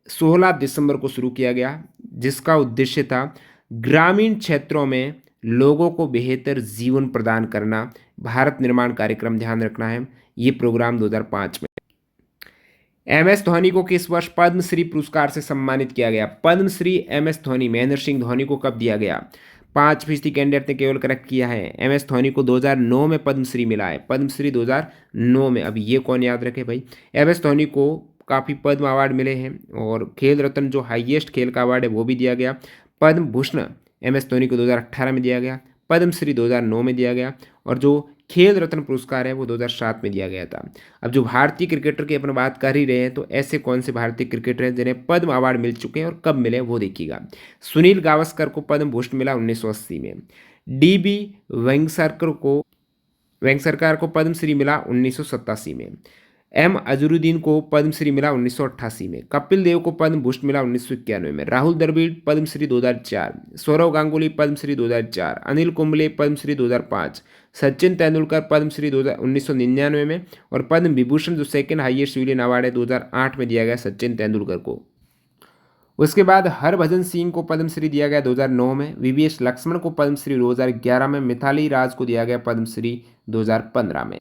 16 दिसंबर को शुरू किया गया, जिसका उद्देश्य था ग्रामीण क्षेत्रों में लोगों को बेहतर जीवन प्रदान करना। भारत निर्माण कार्यक्रम ध्यान रखना है, ये प्रोग्राम 2005 में। MS धोनी को किस वर्ष पद्मश्री पुरस्कार से सम्मानित किया गया? पद्मश्री MS धोनी, महेंद्र सिंह धोनी को कब दिया गया? 5% कैंडिडेट ने केवल करेक्ट किया है। MS धोनी को 2009 में पद्मश्री मिला है, पद्मश्री 2009 में। अब ये कौन याद रखे भाई? MS धोनी को काफ़ी पद्म अवार्ड मिले हैं, और खेल रत्न जो हाईएस्ट खेल का अवार्ड है वो भी दिया गया। पद्म भूषण MS धोनी को 2018 में दिया गया, पद्मश्री 2009 में दिया गया, और जो खेल रत्न पुरस्कार है वो 2007 में दिया गया था। अब जो भारतीय क्रिकेटर की अपन बात कर ही रहे हैं, तो ऐसे कौन से भारतीय क्रिकेटर हैं जिन्हें पद्म अवार्ड मिल चुके हैं और कब मिले वो देखिएगा। सुनील गावस्कर को पद्म भूषण मिला 1980 में। DB वेंगसरकर को पद्मश्री मिला 1987 में। M अजरुद्दीन को पद्मश्री मिला 1988 में। कपिल देव को पद्म भूषण मिला 1991 में। राहुल द्रविड़ पद्मश्री 2004, सौरव गांगुली पद्मश्री 2004, अनिल कुंबले पद्मश्री 2005, सचिन तेंदुलकर पद्मश्री 1999 में, और पद्म विभूषण जो सेकंड हाईएस्ट सिविलियन अवार्ड है 2008 में दिया गया सचिन तेंदुलकर को। उसके बाद हरभजन सिंह को पद्मश्री दिया गया 2009 में। VVS लक्ष्मण को पद्मश्री 2011 में। मिताली राज को दिया गया पद्मश्री 2015 में।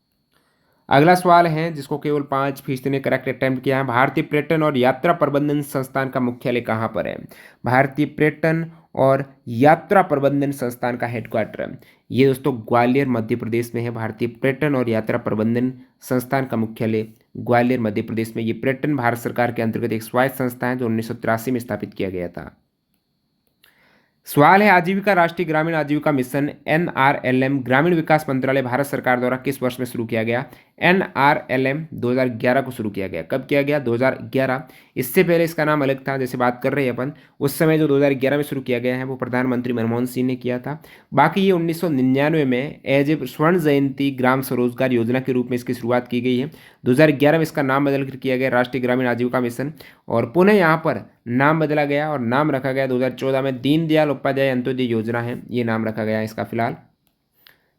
अगला सवाल है जिसको केवल 5% ने करेक्ट अटेम्प्ट किया है। भारतीय पर्यटन और यात्रा प्रबंधन संस्थान का मुख्यालय कहाँ पर है? भारतीय पर्यटन और यात्रा प्रबंधन संस्थान का हेडक्वार्टर ये दोस्तों ग्वालियर मध्य प्रदेश में है। भारतीय पर्यटन और यात्रा प्रबंधन संस्थान का मुख्यालय ग्वालियर मध्य प्रदेश में। ये पर्यटन भारत सरकार के अंतर्गत एक स्वायत्त संस्था है जो 1983 में स्थापित किया गया था। सवाल है, आजीविका राष्ट्रीय ग्रामीण आजीविका मिशन NRLM ग्रामीण विकास मंत्रालय भारत सरकार द्वारा किस वर्ष में शुरू किया गया? NRLM 2011 को शुरू किया गया। कब किया गया? 2011। इससे पहले इसका नाम अलग था, जैसे बात कर रहे हैं अपन, उस समय जो 2011 में शुरू किया गया है वो प्रधानमंत्री मनमोहन सिंह ने किया था। बाकी ये 1999 में एज ए स्वर्ण जयंती ग्राम स्वरोजगार योजना के रूप में इसकी शुरुआत की गई है। 2011 में इसका नाम बदल कर किया गया राष्ट्रीय ग्रामीण आजीविका मिशन, और पुनः यहाँ पर नाम बदला गया और नाम रखा गया 2014 में दीनदयाल उपाध्याय अंत्योदय योजना है, ये नाम रखा गया इसका फिलहाल।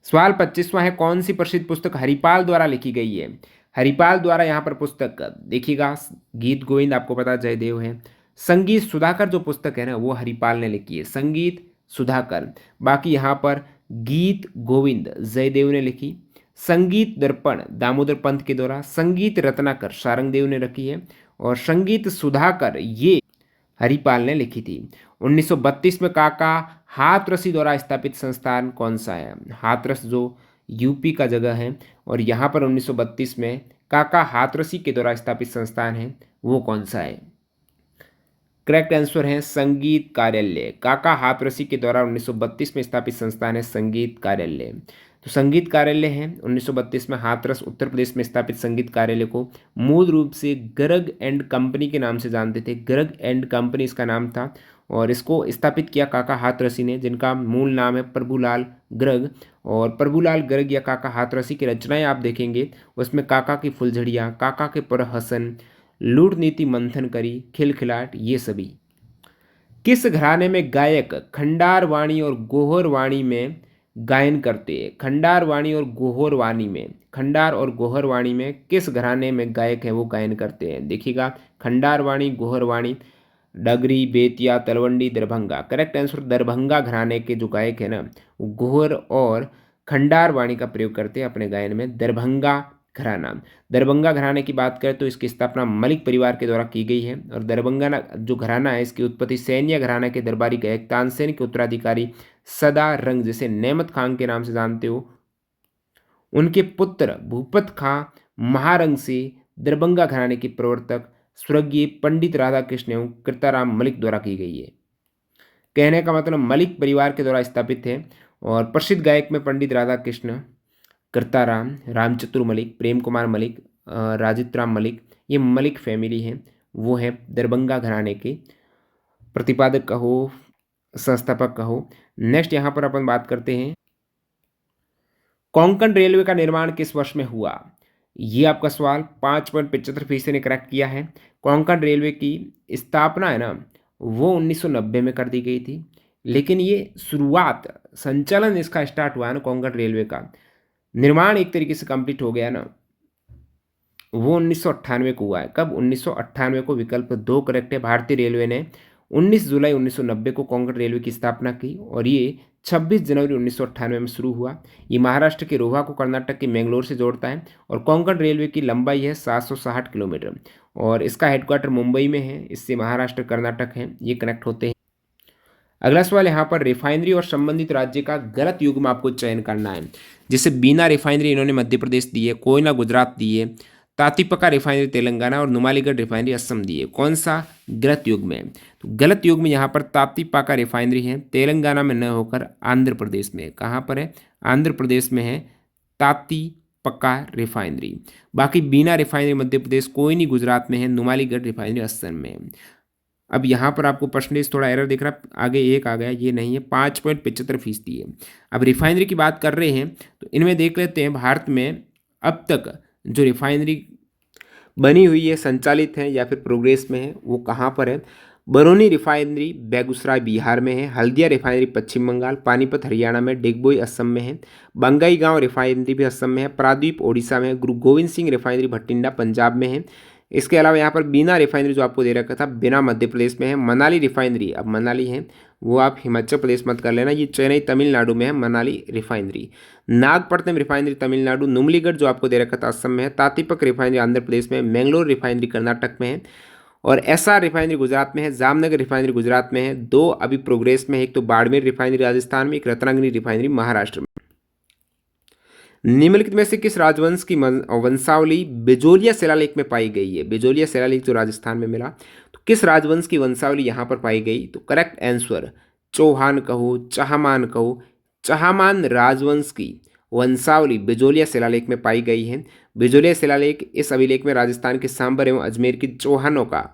सवाल 25वां है, कौन सी प्रसिद्ध पुस्तक हरिपाल द्वारा लिखी गई है? हरिपाल द्वारा यहाँ पर पुस्तक देखिएगा, गीत गोविंद आपको पता जयदेव है। संगीत सुधाकर जो पुस्तक है ना वो हरिपाल ने लिखी है, संगीत सुधाकर। बाकी यहाँ पर गीत गोविंद जयदेव ने लिखी। संगीत दर्पण दामोदर पंत के द्वारा, संगीत रत्नाकर सारंगदेव ने रखी है, और संगीत सुधाकर ये हरिपाल ने लिखी थी। 1932 में काका हाथरसी द्वारा स्थापित संस्थान कौन सा है? हाथरस जो यूपी का जगह है, और यहाँ पर 1932 में काका हाथरसी के द्वारा स्थापित संस्थान है, वो कौन सा है? करेक्ट आंसर है संगीत कार्यालय। काका हाथरसी के द्वारा 1932 में स्थापित संस्थान है संगीत कार्यालय। तो संगीत कार्यालय है 1932 में हाथरस उत्तर प्रदेश में स्थापित संगीत कार्यालय को मूल रूप से गर्ग एंड कंपनी के नाम से जानते थे। गर्ग एंड कंपनी इसका नाम था और इसको स्थापित किया काका हाथरसी ने, जिनका मूल नाम है प्रभुलाल गर्ग। और प्रभुलाल गर्ग या काका हाथरसी की रचनाएं आप देखेंगे उसमें काका की फुलझड़ियाँ, काका के प्रहसन, लूट नीति मंथन करी, खिलखिलाट, ये सभी। किस घराने में गायक खंडारवाणी और गोहरवाणी में गायन करते हैं? खंडारवाणी और गोहरवाणी में, खंडार और गोहरवाणी में किस घराने में गायक है वो गायन करते हैं? देखिएगा, खंडारवाणी, गोहरवाणी, डगरी, बेतिया, तलवंडी, दरभंगा। करेक्ट आंसर दरभंगा घराने के जो गायक है ना, वो गोहर और खंडारवाणी का प्रयोग करते हैं अपने गायन में। दरभंगा घराना, दरभंगा घराने की बात करें तो इसकी स्थापना मलिक परिवार के द्वारा की गई है। और दरभंगा जो घराना है इसकी उत्पत्ति सैन्य घराना के दरबारी गायक तानसेन के उत्तराधिकारी सदा रंग, जिसे नेमत खान के नाम से जानते हो, उनके पुत्र भूपत खां महारंग से दरभंगा घराने के प्रवर्तक स्वर्गीय पंडित राधा कृष्ण एवं कृताराम मलिक द्वारा की गई है। कहने का मतलब मलिक परिवार के द्वारा स्थापित है। और प्रसिद्ध गायक में पंडित राधा कृष्ण, कृताराम, रामचतुर मलिक, प्रेम कुमार मलिक, राजित राम मलिक, ये मलिक फैमिली है, वो है दरभंगा घराने के प्रतिपादक कहो, संस्थापक कहो। नेक्स्ट यहाँ पर अपन बात करते हैं, कोंकण रेलवे का निर्माण किस वर्ष में हुआ? ये आपका सवाल 5.75% ने करेक्ट किया है। कोंकण रेलवे की स्थापना है ना, वो 1990 में कर दी गई थी, लेकिन ये शुरुआत, संचालन इसका स्टार्ट हुआ है ना, कोंकण रेलवे का निर्माण एक तरीके से कंप्लीट हो गया ना, वो 1998 को हुआ है। कब? 1998 को। विकल्प 2 करेक्ट है। भारतीय रेलवे ने 19 जुलाई 1990 को कोंकण रेलवे की स्थापना की और ये 26 जनवरी 1998 में शुरू हुआ। ये महाराष्ट्र के रोहा को कर्नाटक के मैंगलोर से जोड़ता है और कोंकण रेलवे की लंबाई है 760 किलोमीटर और इसका हेडक्वार्टर मुंबई में है। इससे महाराष्ट्र, कर्नाटक है, ये कनेक्ट होते हैं। अगला सवाल यहाँ पर, रिफाइनरी और संबंधित राज्य का गलत युग्म आपको चयन करना है। जैसे बीना रिफाइनरी इन्होंने मध्य प्रदेश दी है, कोयना गुजरात दी है, तातीपका रिफाइनरी तेलंगाना और नुमालीगढ़ रिफाइनरी असम दी है। कौन सा गलत युग्म है? तो गलत युग्म यहाँ पर तातीपाका रिफाइनरी है, तेलंगाना में न होकर आंध्र प्रदेश में। कहाँ पर है? आंध्र प्रदेश में है तातीपका रिफाइनरी। बाकी बीना रिफाइनरी मध्य प्रदेश, कोयनी गुजरात में है, नुमालीगढ़ रिफाइनरी असम में। अब यहाँ पर आपको परसेंटेज थोड़ा एरर दिख रहा है, आगे 1 आ गया, ये नहीं है, 5.75% है। अब रिफाइनरी की बात कर रहे हैं तो इनमें देख लेते हैं भारत में अब तक जो रिफाइनरी बनी हुई है, संचालित है या फिर प्रोग्रेस में है, वो कहाँ पर है। बरौनी रिफाइनरी बेगूसराय बिहार में है, हल्दिया रिफाइनरी पश्चिम बंगाल, पानीपत हरियाणा में, डिगबोई असम में है, बंगाईगांव रिफाइनरी भी असम में है, प्रादीप ओडिशा में है, गुरु गोविंद सिंह रिफाइनरी भटिंडा पंजाब में है। इसके अलावा यहाँ पर बीना रिफाइनरी जो आपको दे रखा था, बिना मध्य प्रदेश में है। मनाली रिफाइनरी, अब मनाली है वो आप हिमाचल प्रदेश मत कर लेना, ये चेन्नई तमिलनाडु में है मनाली रिफाइनरी। नागपट्टनम रिफाइनरी तमिलनाडु, नुमलीगढ़ जो आपको दे रखा था असम में है, तातीपक रिफाइनरी आंध्र प्रदेश में, मैंगलोर रिफाइनरी कर्नाटक में है और एसआर रिफाइनरी गुजरात में है, जामनगर रिफाइनरी गुजरात में है। 2 अभी प्रोग्रेस में है, एक तो बाड़मेर रिफाइनरी राजस्थान में, एक रत्नागिरी रिफाइनरी महाराष्ट्र में। निम्नलिखित में से किस राजवंश की वंशावली बिजोलिया शिलालेख में पाई गई है? बिजोलिया शिलालेख जो राजस्थान में मिला, तो किस राजवंश की वंशावली यहाँ पर पाई गई? तो करेक्ट आंसर चौहान कहो, चाहमान कहो, चाहमान राजवंश की वंशावली बिजोलिया शिलालेख में पाई गई है। बिजोलिया शिलालेख, इस अभिलेख में राजस्थान के सांबर एवं अजमेर के चौहानों का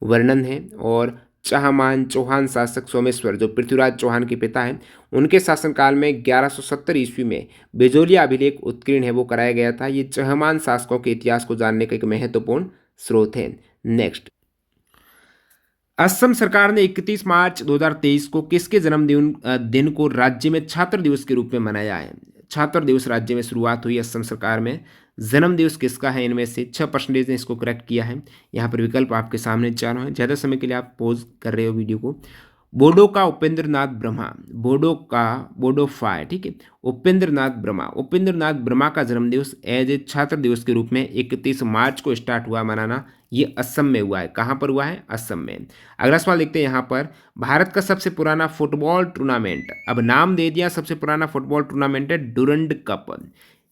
वर्णन है और चाहमान चौहान शासक सोमेश्वर जो पृथ्वीराज चौहान के पिता हैं, उनके शासनकाल में 1170 ईस्वी में बिजोलिया अभिलेख उत्कीर्ण है, वो कराया गया था। ये चहमान शासकों के इतिहास को जानने का एक महत्वपूर्ण स्रोत है। नेक्स्ट, असम सरकार ने 31 मार्च 2023 को किसके दिन को राज्य में छात्र दिवस के रूप में मनाया है? छात्र दिवस राज्य में शुरुआत हुई असम सरकार में। जन्म दिवस किसका है? इनमें से 6% ने इसको करेक्ट किया है। यहाँ पर विकल्प आपके सामने चारों हैं, ज़्यादा समय के लिए आप पॉज कर रहे हो वीडियो को। बोडो का उपेंद्र नाथ ब्रह्मा, बोडोफा है, ठीक है, उपेंद्र नाथ ब्रह्मा। उपेंद्र नाथ ब्रह्मा का जन्मदिवस एज ए छात्र दिवस के रूप में 31 मार्च को स्टार्ट हुआ मनाना। ये असम में हुआ है। कहाँ पर हुआ है? असम में। अगला सवाल देखते हैं यहाँ पर, भारत का सबसे पुराना फुटबॉल टूर्नामेंट, अब नाम दे दिया, सबसे पुराना फुटबॉल टूर्नामेंट है डुरंड कप।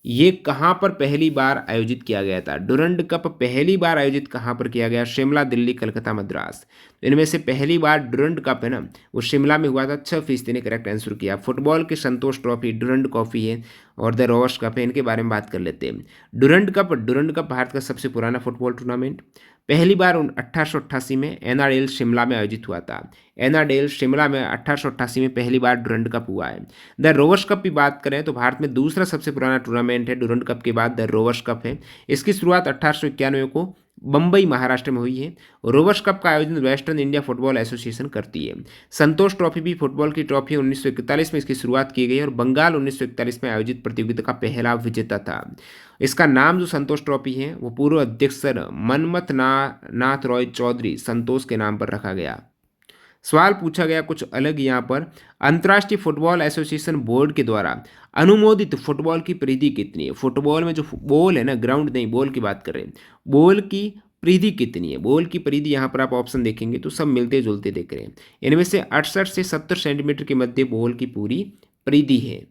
ये कहाँ पर पहली बार आयोजित किया गया था? डुरंड कप पहली बार आयोजित कहाँ पर किया गया? शिमला, दिल्ली, कलकत्ता, मद्रास। तो इनमें से पहली बार डुरंड कप है ना, वो शिमला में हुआ था। 6% ने करेक्ट आंसर किया। फुटबॉल की संतोष ट्रॉफी, डुरंड कॉफी है और द रोवर्स कप है, इनके बारे में बात कर लेते हैं। डुरंड कप भारत का सबसे पुराना फुटबॉल टूर्नामेंट। पहली बार 1888 में एनाडेल शिमला में आयोजित हुआ था। एनाडेल शिमला में 1888 में पहली बार डुरंड कप हुआ है। द रोवर्स कप की बात करें तो भारत में दूसरा सबसे पुराना टूर्नामेंट है। डुरंड कप के बाद द रोवर्स कप है। इसकी शुरुआत 1891 को बम्बई महाराष्ट्र में हुई है। रोवर्स कप का आयोजन वेस्टर्न इंडिया फुटबॉल एसोसिएशन करती है। संतोष ट्रॉफी भी फुटबॉल की ट्रॉफी 1941 में इसकी शुरुआत की गई और बंगाल 1941 में आयोजित प्रतियोगिता का पहला विजेता था। इसका नाम जो संतोष ट्रॉफी है वो पूर्व अध्यक्ष सर मनमथ नाथ रॉय चौधरी संतोष के नाम पर रखा गया। सवाल पूछा गया कुछ अलग यहाँ पर। अंतर्राष्ट्रीय फुटबॉल एसोसिएशन बोर्ड के द्वारा अनुमोदित फुटबॉल की परिधि कितनी है? फुटबॉल में जो बॉल है ना, ग्राउंड नहीं, बॉल की बात कर रहे हैं, बॉल की परिधि कितनी है? बॉल की परिधि यहाँ पर आप ऑप्शन देखेंगे तो सब मिलते जुलते दिख रहे हैं। इनमें से 68 से 70 सेंटीमीटर के मध्य बॉल की पूरी परिधि है।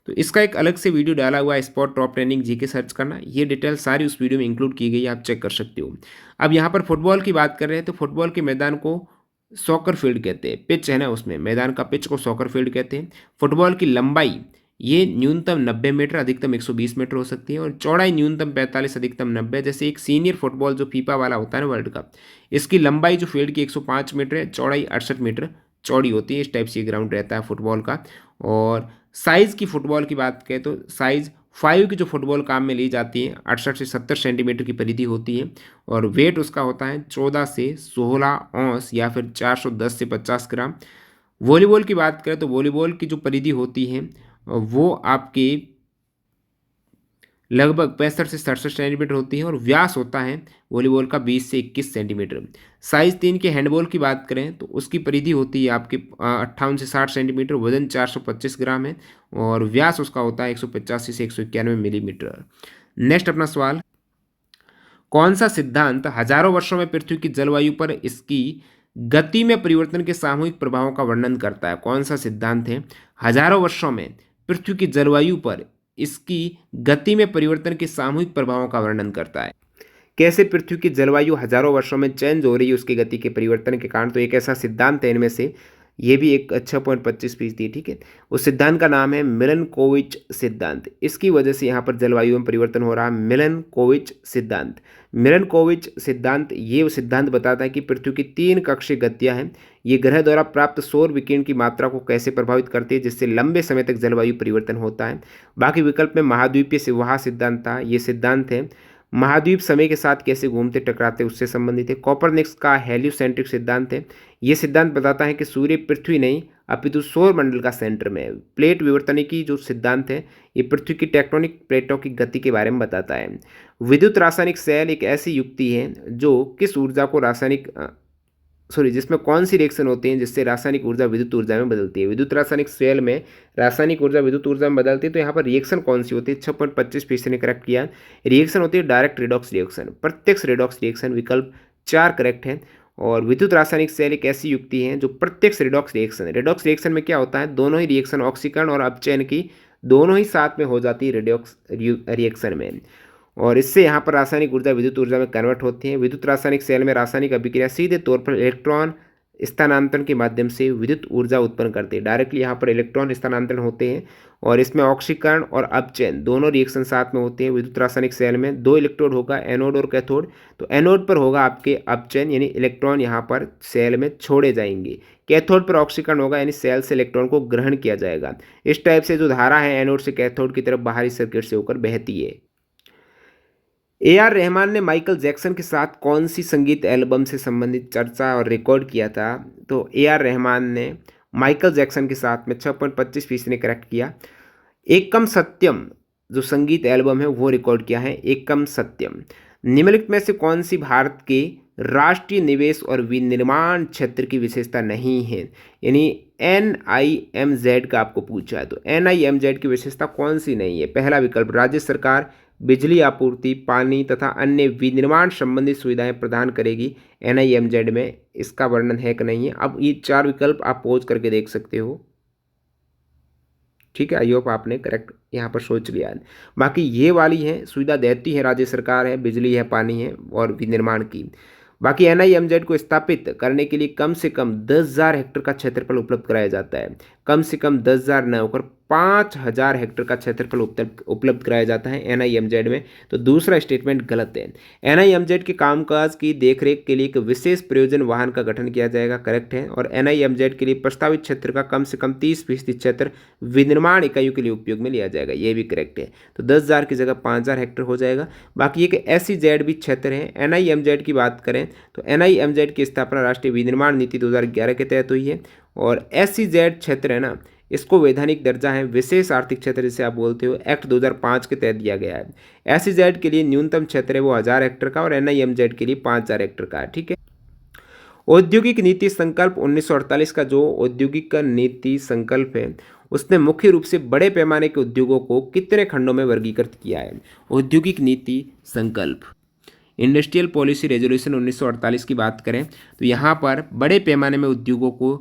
तो इसका एक अलग से वीडियो डाला हुआ है, spot top training GK search करना, ये डिटेल सारी उस वीडियो में इंक्लूड की गई है, आप चेक कर सकते हो। अब यहाँ पर फुटबॉल की बात कर रहे हैं तो फुटबॉल के मैदान को सॉकर फील्ड कहते हैं। पिच है ना, उसमें मैदान का पिच को सॉकर फील्ड कहते हैं। फुटबॉल की लंबाई ये न्यूनतम 90 मीटर, अधिकतम 120 मीटर हो सकती है और चौड़ाई न्यूनतम 45, अधिकतम 90। जैसे एक सीनियर फुटबॉल जो फीफा वाला होता है ना, वर्ल्ड कप, इसकी लंबाई जो फील्ड की 105 मीटर है, चौड़ाई 68 मीटर चौड़ी होती है। इस टाइप से ग्राउंड रहता है फुटबॉल का। और साइज़ की फुटबॉल की बात करें तो साइज़ 5 की जो फुटबॉल काम में ली जाती है 68 से 70 सेंटीमीटर की परिधि होती है और वेट उसका होता है 14 से 16 औंस या फिर 410 से 50 ग्राम। वॉलीबॉल की बात करें तो वॉलीबॉल की जो परिधि होती है वो आपकी लगभग 65 से 67 सेंटीमीटर होती है और व्यास होता है वॉलीबॉल का 20 से 21 सेंटीमीटर। साइज़ 3 के हैंडबॉल की बात करें तो उसकी परिधि होती है आपकी 58 से 60 सेंटीमीटर, वजन 425 ग्राम है और व्यास उसका होता है 185 से 191 मिलीमीटर। नेक्स्ट अपना सवाल, कौन सा सिद्धांत हजारों वर्षों में पृथ्वी की जलवायु पर इसकी गति में परिवर्तन के सामूहिक प्रभावों का वर्णन करता है? कौन सा सिद्धांत है हजारों वर्षों में पृथ्वी की जलवायु पर इसकी गति में परिवर्तन के सामूहिक प्रभावों का वर्णन करता है? कैसे पृथ्वी की जलवायु हजारों वर्षों में चेंज हो रही है उसकी गति के परिवर्तन के कारण? तो एक ऐसा सिद्धांत है इनमें से, ये भी एक 6.25% ठीक है। उस सिद्धांत का नाम है मिलनकोविच सिद्धांत। इसकी वजह से यहाँ पर जलवायु में परिवर्तन हो रहा है। मिलनकोविच सिद्धांत, मिलनकोविच सिद्धांत ये सिद्धांत बताता है कि पृथ्वी की 3 कक्षीय गतियाँ हैं, ये ग्रह द्वारा प्राप्त सौर विकिरण की मात्रा को कैसे प्रभावित करती है, जिससे लंबे समय तक जलवायु परिवर्तन होता है। बाकी विकल्प में महाद्वीपीय सिवाह सिद्धांत था, ये सिद्धांत है महाद्वीप समय के साथ कैसे घूमते टकराते उससे संबंधित है। कॉपरनिकस का हेलियोसेंट्रिक सिद्धांत है, ये सिद्धांत बताता है कि सूर्य पृथ्वी नहीं अपितु सौर मंडल का सेंटर में है। प्लेट विवर्तनिकी जो सिद्धांत है ये पृथ्वी की टेक्टोनिक प्लेटों की गति के बारे में बताता है। विद्युत रासायनिक सेल एक ऐसी युक्ति है जो किस ऊर्जा को जिसमें कौन सी रिएक्शन होती है जिससे रासायनिक ऊर्जा विद्युत ऊर्जा में बदलती है? विद्युत रासायनिक सेल में रासायनिक ऊर्जा विद्युत ऊर्जा में बदलती है। तो यहाँ पर रिएक्शन कौन सी होती है? 6.25% ने करेक्ट किया। रिएक्शन होती है डायरेक्ट रिडॉक्स रिएक्शन, प्रत्यक्ष रिडॉक्स रिएक्शन, विकल्प 4 करेक्ट है। और विद्युत रासायनिक सेल एक ऐसी युक्ति है जो प्रत्यक्ष रिडॉक्स रिएक्शन में क्या होता है, दोनों ही रिएक्शन ऑक्सीकरण और अपचयन की दोनों ही साथ में हो जाती है रिडॉक्स रिएक्शन में, और इससे यहाँ पर रासायनिक ऊर्जा विद्युत ऊर्जा में कन्वर्ट होती है। विद्युत रासायनिक सेल में रासायनिक अभिक्रिया सीधे तौर पर इलेक्ट्रॉन स्थानांतरण के माध्यम से विद्युत ऊर्जा उत्पन्न करती है। डायरेक्टली यहाँ पर इलेक्ट्रॉन स्थानांतरण होते हैं और इसमें ऑक्सीकरण और अपचयन दोनों रिएक्शन साथ में होते हैं। विद्युत रासायनिक सेल में 2 इलेक्ट्रोड होगा, एनोड और कैथोड। तो एनोड पर होगा आपके अपचयन यानी इलेक्ट्रॉन यहाँ पर सेल में छोड़े जाएंगे, कैथोड पर ऑक्सीकरण होगा यानी सेल से इलेक्ट्रॉन को ग्रहण किया जाएगा। इस टाइप से जो धारा है एनोड से कैथोड की तरफ बाहरी सर्किट से होकर बहती है। ए.आर. रहमान ने माइकल जैक्सन के साथ कौन सी संगीत एल्बम से संबंधित चर्चा और रिकॉर्ड किया था? तो ए.आर. रहमान ने माइकल जैक्सन के साथ में 6.25% ने करेक्ट किया। एकम सत्यम जो संगीत एल्बम है वो रिकॉर्ड किया है, एकम सत्यम। निम्नलिखित में से कौन सी भारत के राष्ट्रीय निवेश और विनिर्माण क्षेत्र की विशेषता नहीं है? यानी NIMZ का आपको पूछा है, तो NIMZ की विशेषता कौन सी नहीं है? पहला विकल्प राज्य सरकार बिजली आपूर्ति, पानी तथा अन्य विनिर्माण संबंधित सुविधाएं प्रदान करेगी NIMZ में, इसका वर्णन है कि नहीं है? अब ये 4 विकल्प आप पॉज करके देख सकते हो, ठीक है। आई होप आपने करेक्ट यहाँ पर सोच लिया है। बाकी ये वाली है सुविधा देती है राज्य सरकार है, बिजली है, पानी है और विनिर्माण की। बाकी एनआईएमजेड को स्थापित करने के लिए कम से कम 10,000 हेक्टेयर का क्षेत्रफल उपलब्ध कराया जाता है। कम से कम 10,000 न होकर 5,000 हेक्टेयर का क्षेत्रफल उपलब्ध कराया जाता है एनआईएमजेड में। तो दूसरा स्टेटमेंट गलत है। एनआईएमजेड के कामकाज की देखरेख के लिए एक विशेष प्रयोजन वाहन का गठन किया जाएगा, करेक्ट है। और एनआईएमजेड के लिए प्रस्तावित क्षेत्र का कम से कम 30% क्षेत्र विनिर्माण इकाइयों के लिए उपयोग में लिया जाएगा, ये भी करेक्ट है। तो 10,000 की जगह 5,000 हेक्टेयर हो जाएगा। बाकी एक एसईजेड भी क्षेत्र है। एनआईएमजेड की बात करें तो एनआईएमजेड की स्थापना राष्ट्रीय विनिर्माण नीति 2011 के तहत हुई है। और एसईजेड क्षेत्र है ना, इसको वैधानिक दर्जा है, विशेष आर्थिक क्षेत्र जिसे आप बोलते हो, एक्ट 2005 के तहत दिया गया है। एसईजेड के लिए न्यूनतम क्षेत्र है वो 1,000 हेक्टेयर का और एनआईएमजेड के लिए 5,000 हेक्टेयर का है, ठीक है। औद्योगिक नीति संकल्प 1948 का जो औद्योगिक नीति संकल्प है उसने मुख्य रूप से बड़े पैमाने के उद्योगों को कितने खंडों में वर्गीकृत किया है। औद्योगिक नीति संकल्प इंडस्ट्रियल पॉलिसी रेजोल्यूशन 1948 की बात करें तो यहाँ पर बड़े पैमाने में उद्योगों को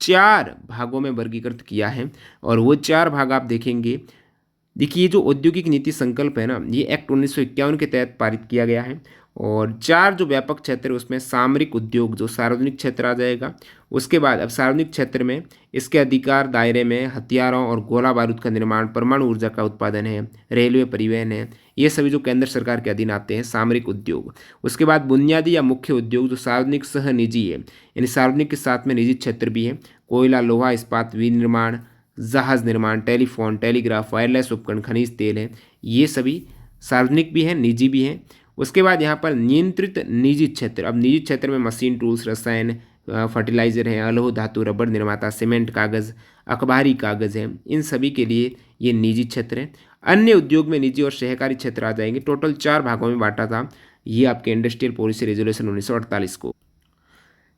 4 भागों में वर्गीकृत किया है। और वो 4 भाग आप देखेंगे। देखिए, जो औद्योगिक नीति संकल्प है ना, ये एक्ट 1951 के तहत पारित किया गया है। और 4 जो व्यापक क्षेत्र है उसमें सामरिक उद्योग जो सार्वजनिक क्षेत्र आ जाएगा। उसके बाद अब सार्वजनिक क्षेत्र में इसके अधिकार दायरे में हथियारों और गोला बारूद का निर्माण, परमाणु ऊर्जा का उत्पादन है, रेलवे परिवहन है, ये सभी जो केंद्र सरकार के अधीन आते हैं सामरिक उद्योग। उसके बाद बुनियादी या मुख्य उद्योग जो सार्वजनिक सह निजी है, यानी सार्वजनिक के साथ में निजी क्षेत्र भी है, कोयला, लोहा, इस्पात, विनिर्माण, जहाज निर्माण, टेलीफोन, टेलीग्राफ, वायरलेस उपकरण, खनिज तेल है, ये सभी सार्वजनिक भी हैं, निजी भी हैं। उसके बाद यहाँ पर नियंत्रित निजी क्षेत्र, अब निजी क्षेत्र में मशीन टूल्स, रसायन, फर्टिलाइजर है, अलोह धातु, रबर निर्माता, सीमेंट, कागज़, अखबारी कागज़ है, इन सभी के लिए ये निजी क्षेत्र है। अन्य उद्योग में निजी और सहकारी क्षेत्र आ जाएंगे। टोटल 4 भागों में बांटा था ये आपके इंडस्ट्रियल पॉलिसी रेजोल्यूशन 1948 को।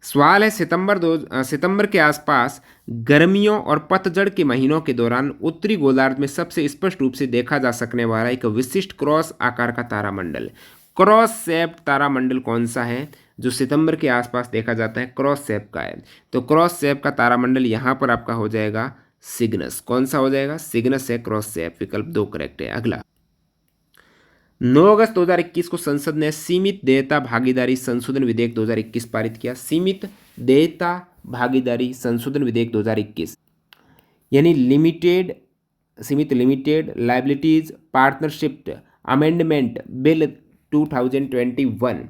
सवाल है, सितंबर के आसपास गर्मियों और पतझड़ के महीनों के दौरान उत्तरी गोलार्ध में सबसे स्पष्ट रूप से देखा जा सकने वाला एक विशिष्ट क्रॉस आकार का तारामंडल, क्रॉस शेप्ड तारामंडल कौन सा है जो सितंबर के आसपास देखा जाता है, क्रॉस शेप का है। तो क्रॉस शेप का तारामंडल यहाँ पर आपका हो जाएगा सिग्नस। कौन सा हो जाएगा? सिग्नस है क्रॉस शेप। विकल्प 2 करेक्ट है। अगला, 9 अगस्त 2021 को संसद ने सीमित देयता भागीदारी संशोधन विधेयक 2021 पारित किया। सीमित देयता भागीदारी संशोधन विधेयक 2021 यानी सीमित limited liabilities partnership amendment bill 2021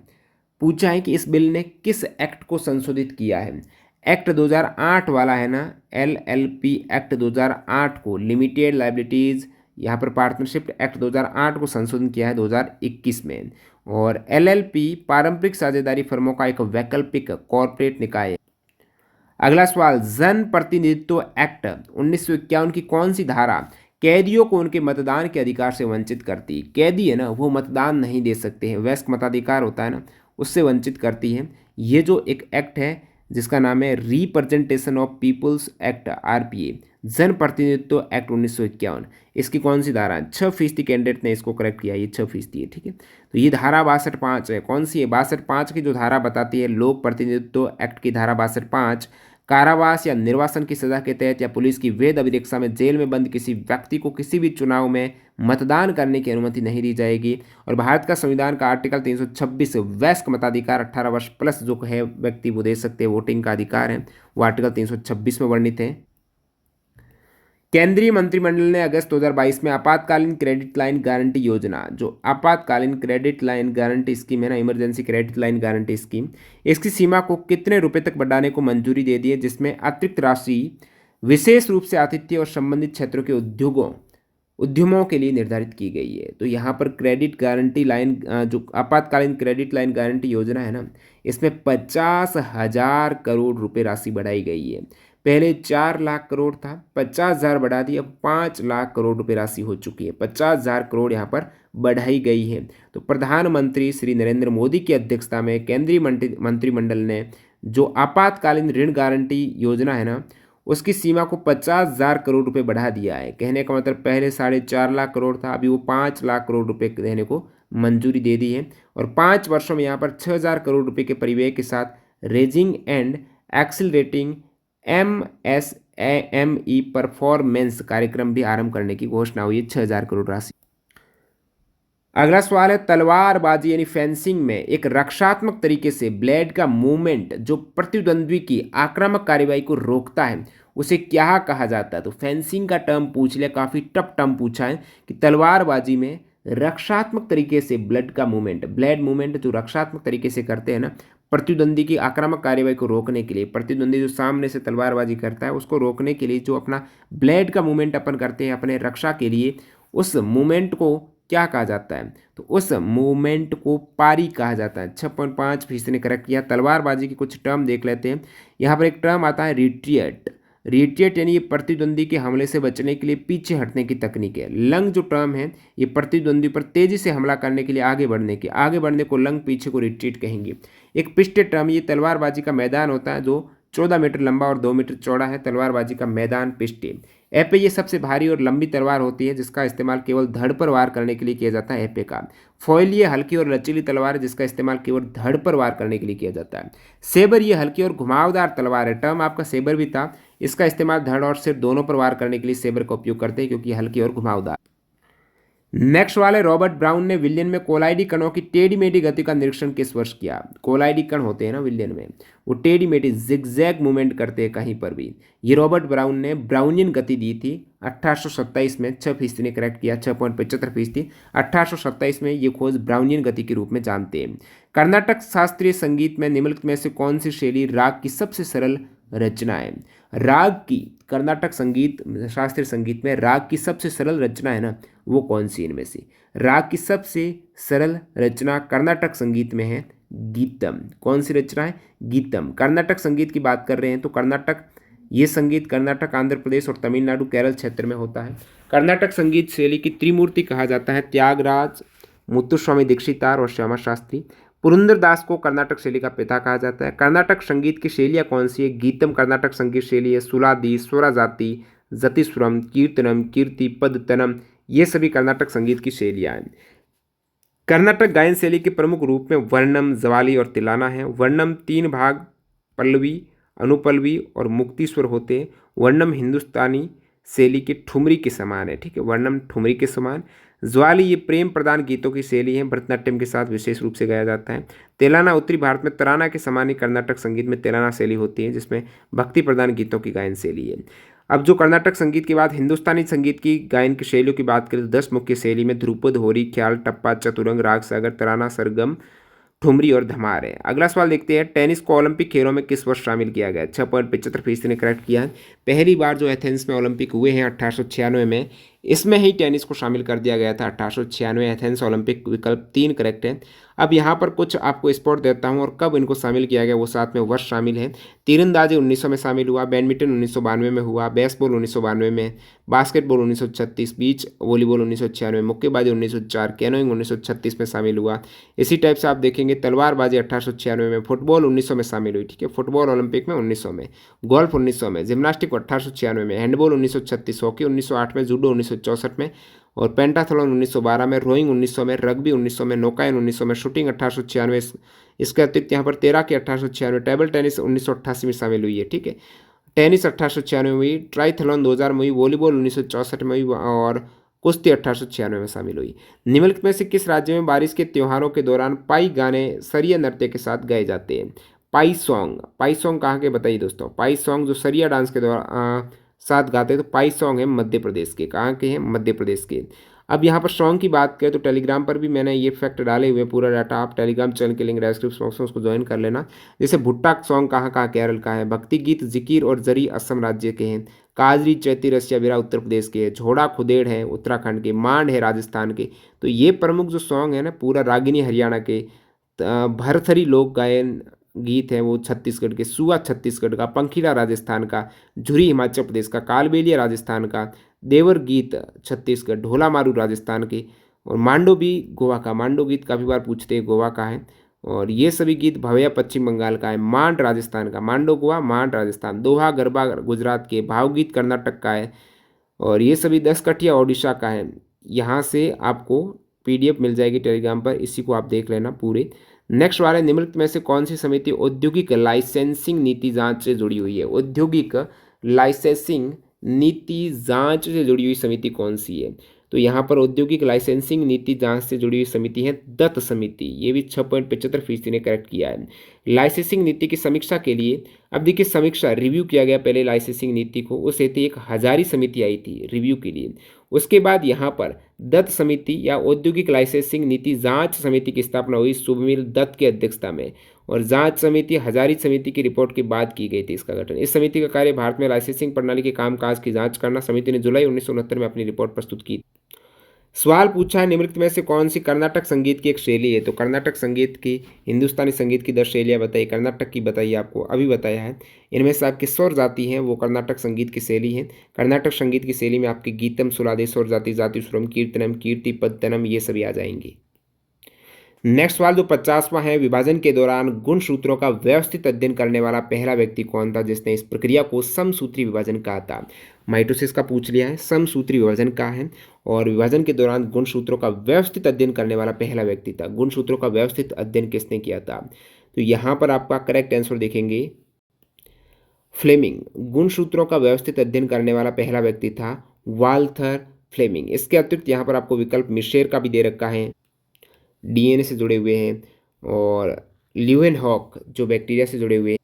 पूछा है कि इस बिल ने किस एक्ट को संशोधित किया है। एक्ट 2008 वाला है ना, LLP एक्ट 2008 को, लिमिटेड लाइबिलिटीज यहाँ पर पार्टनरशिप एक्ट 2008 को संशोधन किया है 2021 में। और LLP पारंपरिक साझेदारी फर्मों का एक वैकल्पिक कॉरपोरेट निकाय है। अगला सवाल, जन प्रतिनिधित्व एक्ट 1951 की कौन सी धारा कैदियों को उनके मतदान के अधिकार से वंचित करती? कैदी है ना, वो मतदान नहीं दे सकते हैं, वयस्क मताधिकार होता है ना, उससे वंचित करती है। ये जो एक एक्ट है जिसका नाम है representation of people's act, RPA, जन प्रतिनिधित्व एक्ट 1951, इसकी कौन सी धारा? 6% कैंडिडेट ने इसको करेक्ट किया, ये 6% है, ठीक है। तो ये धारा 62(5) है। कौन सी है? 62(5) की जो धारा बताती है लोक प्रतिनिधित्व एक्ट की धारा 62(5), कारावास या निर्वासन की सजा के तहत या पुलिस की वैध अभिरक्षा में जेल में बंद किसी व्यक्ति को किसी भी चुनाव में मतदान करने की अनुमति नहीं दी जाएगी। और भारत का संविधान का आर्टिकल 326 वयस्क मताधिकार 18 वर्ष प्लस जो है व्यक्ति वो दे सकते हैं, वोटिंग का अधिकार है, वो आर्टिकल 326 में वर्णित है। केंद्रीय मंत्रिमंडल ने अगस्त 2022 में आपातकालीन क्रेडिट लाइन गारंटी योजना, जो आपातकालीन क्रेडिट लाइन गारंटी स्कीम है ना, emergency credit line guarantee scheme, इसकी सीमा को कितने रुपए तक बढ़ाने को मंजूरी दे दी है, जिसमें अतिरिक्त राशि विशेष रूप से आतिथ्य और संबंधित क्षेत्रों के उद्यमों के लिए निर्धारित की गई है। तो यहाँ पर क्रेडिट गारंटी लाइन, जो आपातकालीन क्रेडिट लाइन गारंटी योजना है ना, इसमें 50,000 करोड़ रुपए राशि बढ़ाई गई है। पहले 4 लाख करोड़ था, 50,000 बढ़ा दी, अब 5 लाख करोड़ रुपए राशि हो चुकी है। 50,000 करोड़ यहाँ पर बढ़ाई गई है। तो प्रधानमंत्री श्री नरेंद्र मोदी की अध्यक्षता में केंद्रीय मंत्रिमंडल ने जो आपातकालीन ऋण गारंटी योजना है ना, उसकी सीमा को 50,000 करोड़ रुपए बढ़ा दिया है। कहने का मतलब पहले 4.5 लाख करोड़ था, अभी वो 5 लाख करोड़ रुपए देने को मंजूरी दे दी है। और 5 वर्षों में यहाँ पर 6,000 करोड़ रुपए के परिव्यय के साथ raising and accelerating MSAME performance कार्यक्रम भी आरंभ करने की घोषणा हुई है। 6,000 करोड़ राशि। अगला सवाल है, तलवारबाजी यानी फेंसिंग में एक रक्षात्मक तरीके से ब्लेड का मूवमेंट जो प्रतिद्वंद्वी की आक्रामक कार्यवाही को रोकता है उसे क्या कहा जाता है। तो फेंसिंग का टर्म पूछ लिया, काफ़ी टफ टर्म पूछा है कि तलवारबाजी में रक्षात्मक तरीके से ब्लेड मूवमेंट जो रक्षात्मक तरीके से करते हैं ना, प्रतिद्वंदी की आक्रामक कार्यवाही को रोकने के लिए, प्रतिद्वंदी जो सामने से तलवारबाजी करता है उसको रोकने के लिए जो अपना ब्लेड का मूवमेंट अपन करते हैं अपने रक्षा के लिए, उस मूवमेंट को क्या कहा जाता है। तो उस मूवमेंट को पारी कहा जाता है। 6.5% ने करेक्ट किया। तलवारबाजी के कुछ टर्म देख लेते हैं। यहाँ पर एक टर्म आता है रिट्रिएट। रिट्रिएट यानी ये प्रतिद्वंदी के हमले से बचने के लिए पीछे हटने की तकनीक है। लंग जो टर्म है ये प्रतिद्वंदी पर तेजी से हमला करने के लिए आगे बढ़ने को लंग, पीछे को रिट्रीट कहेंगे। एक पिस्टेड टर्म, ये तलवारबाजी का मैदान होता है जो 14 मीटर लंबा और 2 मीटर चौड़ा है। तलवारबाजी का मैदान पिस्टे। एपे ये सबसे भारी और लंबी तलवार होती है जिसका इस्तेमाल केवल धड़ पर वार करने के लिए किया जाता है। एपे का फॉइल ये हल्की और लचीली तलवार है जिसका इस्तेमाल केवल धड़ पर वार करने के लिए किया जाता है। सेबर ये हल्की और घुमावदार तलवार है। टर्म आपका सेबर भी था, इसका इस्तेमाल धड़ और सिर दोनों पर वार करने के लिए सेबर का उपयोग करते हैं क्योंकि हल्की और घुमावदार। नेक्स्ट वाले, रॉबर्ट ब्राउन ने विलियन में कोलाइडी कणों की टेढ़ी मेढ़ी गति का निरीक्षण किस वर्ष किया। कोलाइडी कण होते हैं ना विलियन में, वो टेढ़ी मेढ़ी जिगजैग मूवमेंट करते हैं कहीं पर भी। ये रॉबर्ट ब्राउन ने ब्राउनियन गति दी थी 1827 में। 6% ने करेक्ट किया, 6.75%। 1827 में ये खोज ब्राउनियन गति के रूप में जानते हैं। कर्नाटक शास्त्रीय संगीत में निम्नलिखित में से कौन सी शैली राग की सबसे सरल रचना है। राग की, कर्नाटक संगीत शास्त्रीय संगीत में राग की सबसे सरल रचना है ना, वो कौन सी इनमें से। राग की सबसे सरल रचना कर्नाटक संगीत में है गीतम। कौन सी रचना है, गीतम। कर्नाटक संगीत की बात कर रहे हैं तो कर्नाटक, ये संगीत कर्नाटक, आंध्र प्रदेश और तमिलनाडु, केरल क्षेत्र में होता है। कर्नाटक संगीत शैली की त्रिमूर्ति कहा जाता है त्यागराज, मुत्तुस्वामी दीक्षितार और श्यामा शास्त्री। पुरंदरदास को कर्नाटक शैली का पिता कहा जाता है। कर्नाटक संगीत की शैलियाँ कौन सी है। गीतम कर्नाटक संगीत शैली है। सुलादी, स्वराजाति, जतिस्वरम, कीर्तनम, कीर्ति, पदतनम, ये सभी कर्नाटक संगीत की शैलियाँ हैं। कर्नाटक गायन शैली के प्रमुख रूप में वर्णम, जवाली और तिलाना है। वर्णम 3 भाग, पल्लवी, अनुपल्लवी और मुक्ति स्वर होते हैं। वर्णम हिंदुस्तानी शैली के ठुमरी के समान है, ठीक है, वर्णम ठुमरी के समान। ज्वाली ये प्रेम प्रधान गीतों की शैली है, भरतनाट्यम के साथ विशेष रूप से गाया जाता है। तेलाना उत्तरी भारत में तराना के समान ही कर्नाटक संगीत में तेलाना शैली होती है जिसमें भक्ति प्रधान गीतों की गायन शैली है। अब जो कर्नाटक संगीत के बाद हिंदुस्तानी संगीत की गायन की शैलियों की बात करें तो 10 मुख्य शैली में ध्रुपद, होरी, ख्याल, टप्पा, चतुरंग, राग सागर, तराना, सरगम, ठुमरी और धमार है। अगला सवाल देखते हैं, टेनिस को ओलंपिक खेलों में किस वर्ष शामिल किया गया। 6.75% ने करेक्ट किया। पहली बार जो एथेंस में ओलंपिक हुए हैं 1896 में, इसमें ही टेनिस को शामिल कर दिया गया था। 1896 एथेंस ओलंपिक, विकल्प 3 करेक्ट है। अब यहाँ पर कुछ आपको स्पॉट देता हूँ और कब इनको शामिल किया गया वो साथ में वर्ष शामिल है। तीरंदाजी 1900 में शामिल हुआ, बैडमिंटन 1992 में हुआ, बेसबॉल 1992 में, बास्केटबॉल 1936, बीच वॉलीबॉल 1996, मुक्केबाजी 1904, कैनोइंग 1936 में शामिल हुआ। इसी टाइप से आप देखेंगे तलवारबाजी 1896 में, फुटबॉल 1900 में शामिल हुई, ठीक है, फुटबॉल ओलंपिक में 1900 में, गोल्फ 1900 में, जिम्नास्टिक 1896 में, हैंडबॉल 1936, हॉकी 1908 में, जूडो 1964 में और पेंटाथलॉन 1912 में, रोइंग 1900 में, रग्बी 1900 में, नौकायन 1900 में, शूटिंग 1896। इसके अतिरिक्त यहाँ पर 13 के 1896, टेबल टेनिस 1988 में शामिल हुई है, ठीक है, टेनिस 1896 में हुई, ट्राइथलॉन 2000 में हुई, वॉलीबॉल 1964 में हुई और कुश्ती 1896 में शामिल हुई। निम्नलिखित में से किस राज्य में बारिश के त्योहारों के दौरान पाई गाने सरिया नृत्य के साथ गाए जाते हैं। पाई सॉन्ग कहाँ के बताइए दोस्तों। पाई सॉन्ग जो सरिया डांस के दौरान साथ गाते हैं तो पाई सॉन्ग है मध्य प्रदेश के। कहाँ के हैं, मध्य प्रदेश के। अब यहाँ पर सॉन्ग की बात करें तो टेलीग्राम पर भी मैंने ये फैक्ट डाले हुए, पूरा डाटा आप टेलीग्राम चैनल के लिंक डिस्क्रिप्शन बॉक्स में उसको ज्वाइन कर लेना। जैसे भुट्टा सॉन्ग कहाँ कहाँ केरल का है, भक्ति गीत जिकिर और जरी असम राज्य के हैं, काजरी चैती रसिया बिरा उत्तर प्रदेश के है, झोड़ा खुदेड़ है उत्तराखंड के, मांड है राजस्थान के। तो ये प्रमुख जो सॉन्ग है ना पूरा रागिनी हरियाणा के, भरथरी लोक गायन गीत है वो छत्तीसगढ़ के, सुआ छत्तीसगढ़ का, पंखीड़ा राजस्थान का, झुरी हिमाचल प्रदेश का, कालबेलिया राजस्थान का, देवर गीत छत्तीसगढ़, ढोला मारू राजस्थान के और मांडो भी गोवा का। मांडो गीत काफ़ी बार पूछते हैं, गोवा का है। और ये सभी गीत भवैया पश्चिम बंगाल का है, मांड राजस्थान का, मांडो गोवा, मांड राजस्थान, दोहा गरबा गुजरात के, भावगीत कर्नाटक का है और ये सभी 10 कठिया ओडिशा का है। यहाँ से आपको PDF मिल जाएगी टेलीग्राम पर, इसी को आप देख लेना पूरे। नेक्स्ट वाले, निम्नलिखित में से कौन सी समिति औद्योगिक लाइसेंसिंग नीति जांच से जुड़ी हुई है। औद्योगिक लाइसेंसिंग नीति जांच से जुड़ी हुई समिति कौन सी है। तो यहाँ पर औद्योगिक लाइसेंसिंग नीति जांच से जुड़ी हुई समिति है दत्त समिति, ये भी 6.75% ने करेक्ट किया है। लाइसेंसिंग नीति की समीक्षा के लिए, अब देखिए समीक्षा रिव्यू किया गया पहले लाइसेंसिंग नीति को, उस हेतु एक हजारी समिति आई थी रिव्यू के लिए। उसके बाद यहाँ पर दत्त समिति या औद्योगिक लाइसेंसिंग नीति जांच समिति की स्थापना हुई शुभमील दत्त की अध्यक्षता में, और जांच समिति हजारी समिति की रिपोर्ट के बाद की गई थी इसका गठन। इस समिति का कार्य भारत में लाइसेंसिंग प्रणाली के कामकाज की जांच करना। समिति ने जुलाई 1969 में अपनी रिपोर्ट प्रस्तुत की। सवाल पूछा है निम्नलिखित में से कौन सी कर्नाटक संगीत की एक शैली है, तो कर्नाटक संगीत की, हिंदुस्तानी संगीत की 10 शैलियाँ बताई, कर्नाटक की बताइए, आपको अभी बताया है। इनमें से आपकी स्वर जाति हैं वो कर्नाटक संगीत की शैली है। कर्नाटक संगीत की शैली में आपकी गीतम, सुलादे, स्वर जाति, जातिस्वरम, कीर्तनम, कीर्ति पद्तनम, ये सभी आ जाएंगे। नेक्स्ट सवाल जो 50वां है, विभाजन के दौरान गुणसूत्रों का व्यवस्थित अध्ययन करने वाला पहला व्यक्ति कौन था जिसने इस प्रक्रिया को समसूत्री विभाजन कहा था। माइटोसिस का पूछ लिया है, समसूत्री विभाजन का है, और विभाजन के दौरान गुणसूत्रों का व्यवस्थित अध्ययन करने वाला पहला व्यक्ति था। गुणसूत्रों का व्यवस्थित अध्ययन किसने किया था, तो यहाँ पर आपका करेक्ट आंसर देखेंगे फ्लेमिंग। गुणसूत्रों का व्यवस्थित अध्ययन करने वाला पहला व्यक्ति था वाल्थर फ्लेमिंग। इसके अतिरिक्त यहाँ पर आपको विकल्प मिशेर का भी दे रखा है, डीएनए से जुड़े हुए हैं, और ल्यूवेनहॉक जो बैक्टीरिया से जुड़े हुए हैं।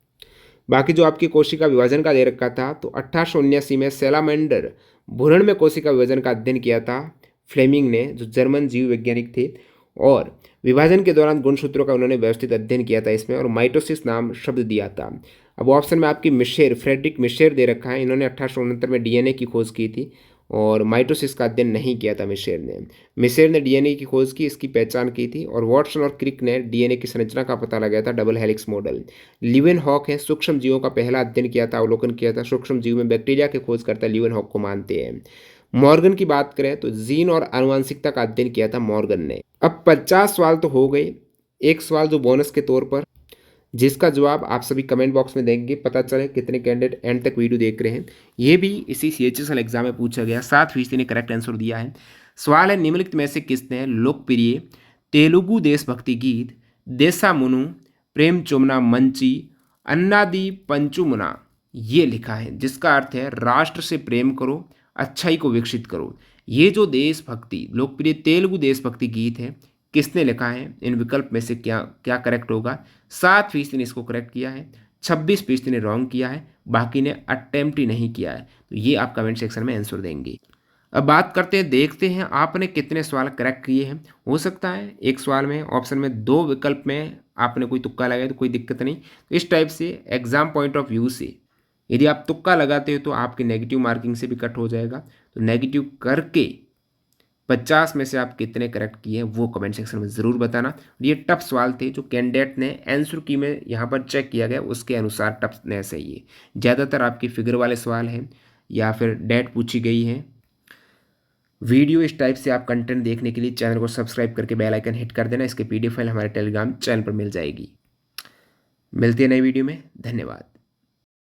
बाकी जो आपकी कोशिका विभाजन का दे रखा था, तो 1879 में सैलामेंडर भ्रूण में कोशिका विभाजन का अध्ययन किया था फ्लेमिंग ने, जो जर्मन जीव वैज्ञानिक थे, और विभाजन के दौरान गुणसूत्रों का उन्होंने व्यवस्थित अध्ययन किया था इसमें, और माइटोसिस नाम शब्द दिया था। अब ऑप्शन में आपकी मिशेर, फ्रेडरिक मिशेर दे रखा है, इन्होंने 1869 में डीएनए की खोज की थी, और माइटोसिस का अध्ययन नहीं किया था मिशेर ने। मिशेर ने डीएनए की खोज की, इसकी पहचान की थी, और वॉटसन और क्रिक ने डीएनए की संरचना का पता लगाया था, डबल हेलिक्स मॉडल। ल्यूवेनहॉक है, सूक्ष्म जीवों का पहला अध्ययन किया था, अवलोकन किया था। सूक्ष्म जीव में बैक्टीरिया के खोजकर्ता ल्यूवेनहॉक को मानते हैं। मॉर्गन की बात करें तो जीन और आनुवंशिकता का अध्ययन किया था मॉर्गन ने। अब 50 सवाल तो हो गए, एक सवाल जो बोनस के तौर पर, जिसका जवाब आप सभी कमेंट बॉक्स में देंगे, पता चले कितने कैंडिडेट एंड तक वीडियो देख रहे हैं। ये भी इसी CHSL एग्जाम में पूछा गया, 7% ने करेक्ट आंसर दिया है। सवाल है निम्नलिखित में से किसने लोकप्रिय तेलुगु देशभक्ति गीत देशामुनु, प्रेम चुमना मंची, अन्नादी पंचुमुना ये लिखा है, जिसका अर्थ है राष्ट्र से प्रेम करो, अच्छाई को विकसित करो। ये जो देशभक्ति लोकप्रिय तेलुगु देशभक्ति गीत है, किसने लिखा है, इन विकल्प में से क्या क्या करेक्ट होगा। 7% ने इसको करेक्ट किया है, 26% ने रॉन्ग किया है, बाकी ने अटेम्प्ट ही नहीं किया है। तो ये आप कमेंट सेक्शन में आंसर देंगे। अब बात करते हैं, देखते हैं आपने कितने सवाल करेक्ट किए हैं। हो सकता है एक सवाल में, ऑप्शन में, 2 विकल्प में आपने कोई तुक्का लगाया तो कोई दिक्कत नहीं। तो इस टाइप से एग्जाम पॉइंट ऑफ व्यू से यदि आप तुक्का लगाते हो तो आपकी नेगेटिव मार्किंग से भी कट हो जाएगा। तो नेगेटिव करके 50 में से आप कितने करेक्ट किए वो कमेंट सेक्शन में ज़रूर बताना। ये टफ सवाल थे जो कैंडिडेट ने आंसर की में यहाँ पर चेक किया गया, उसके अनुसार टफनेस है ये। ज़्यादातर आपके फिगर वाले सवाल हैं या फिर डेट पूछी गई है। वीडियो इस टाइप से आप कंटेंट देखने के लिए चैनल को सब्सक्राइब करके बेल आइकन हिट कर देना। इसके PDF फाइल हमारे टेलीग्राम चैनल पर मिल जाएगी। मिलते हैं नई वीडियो में, धन्यवाद।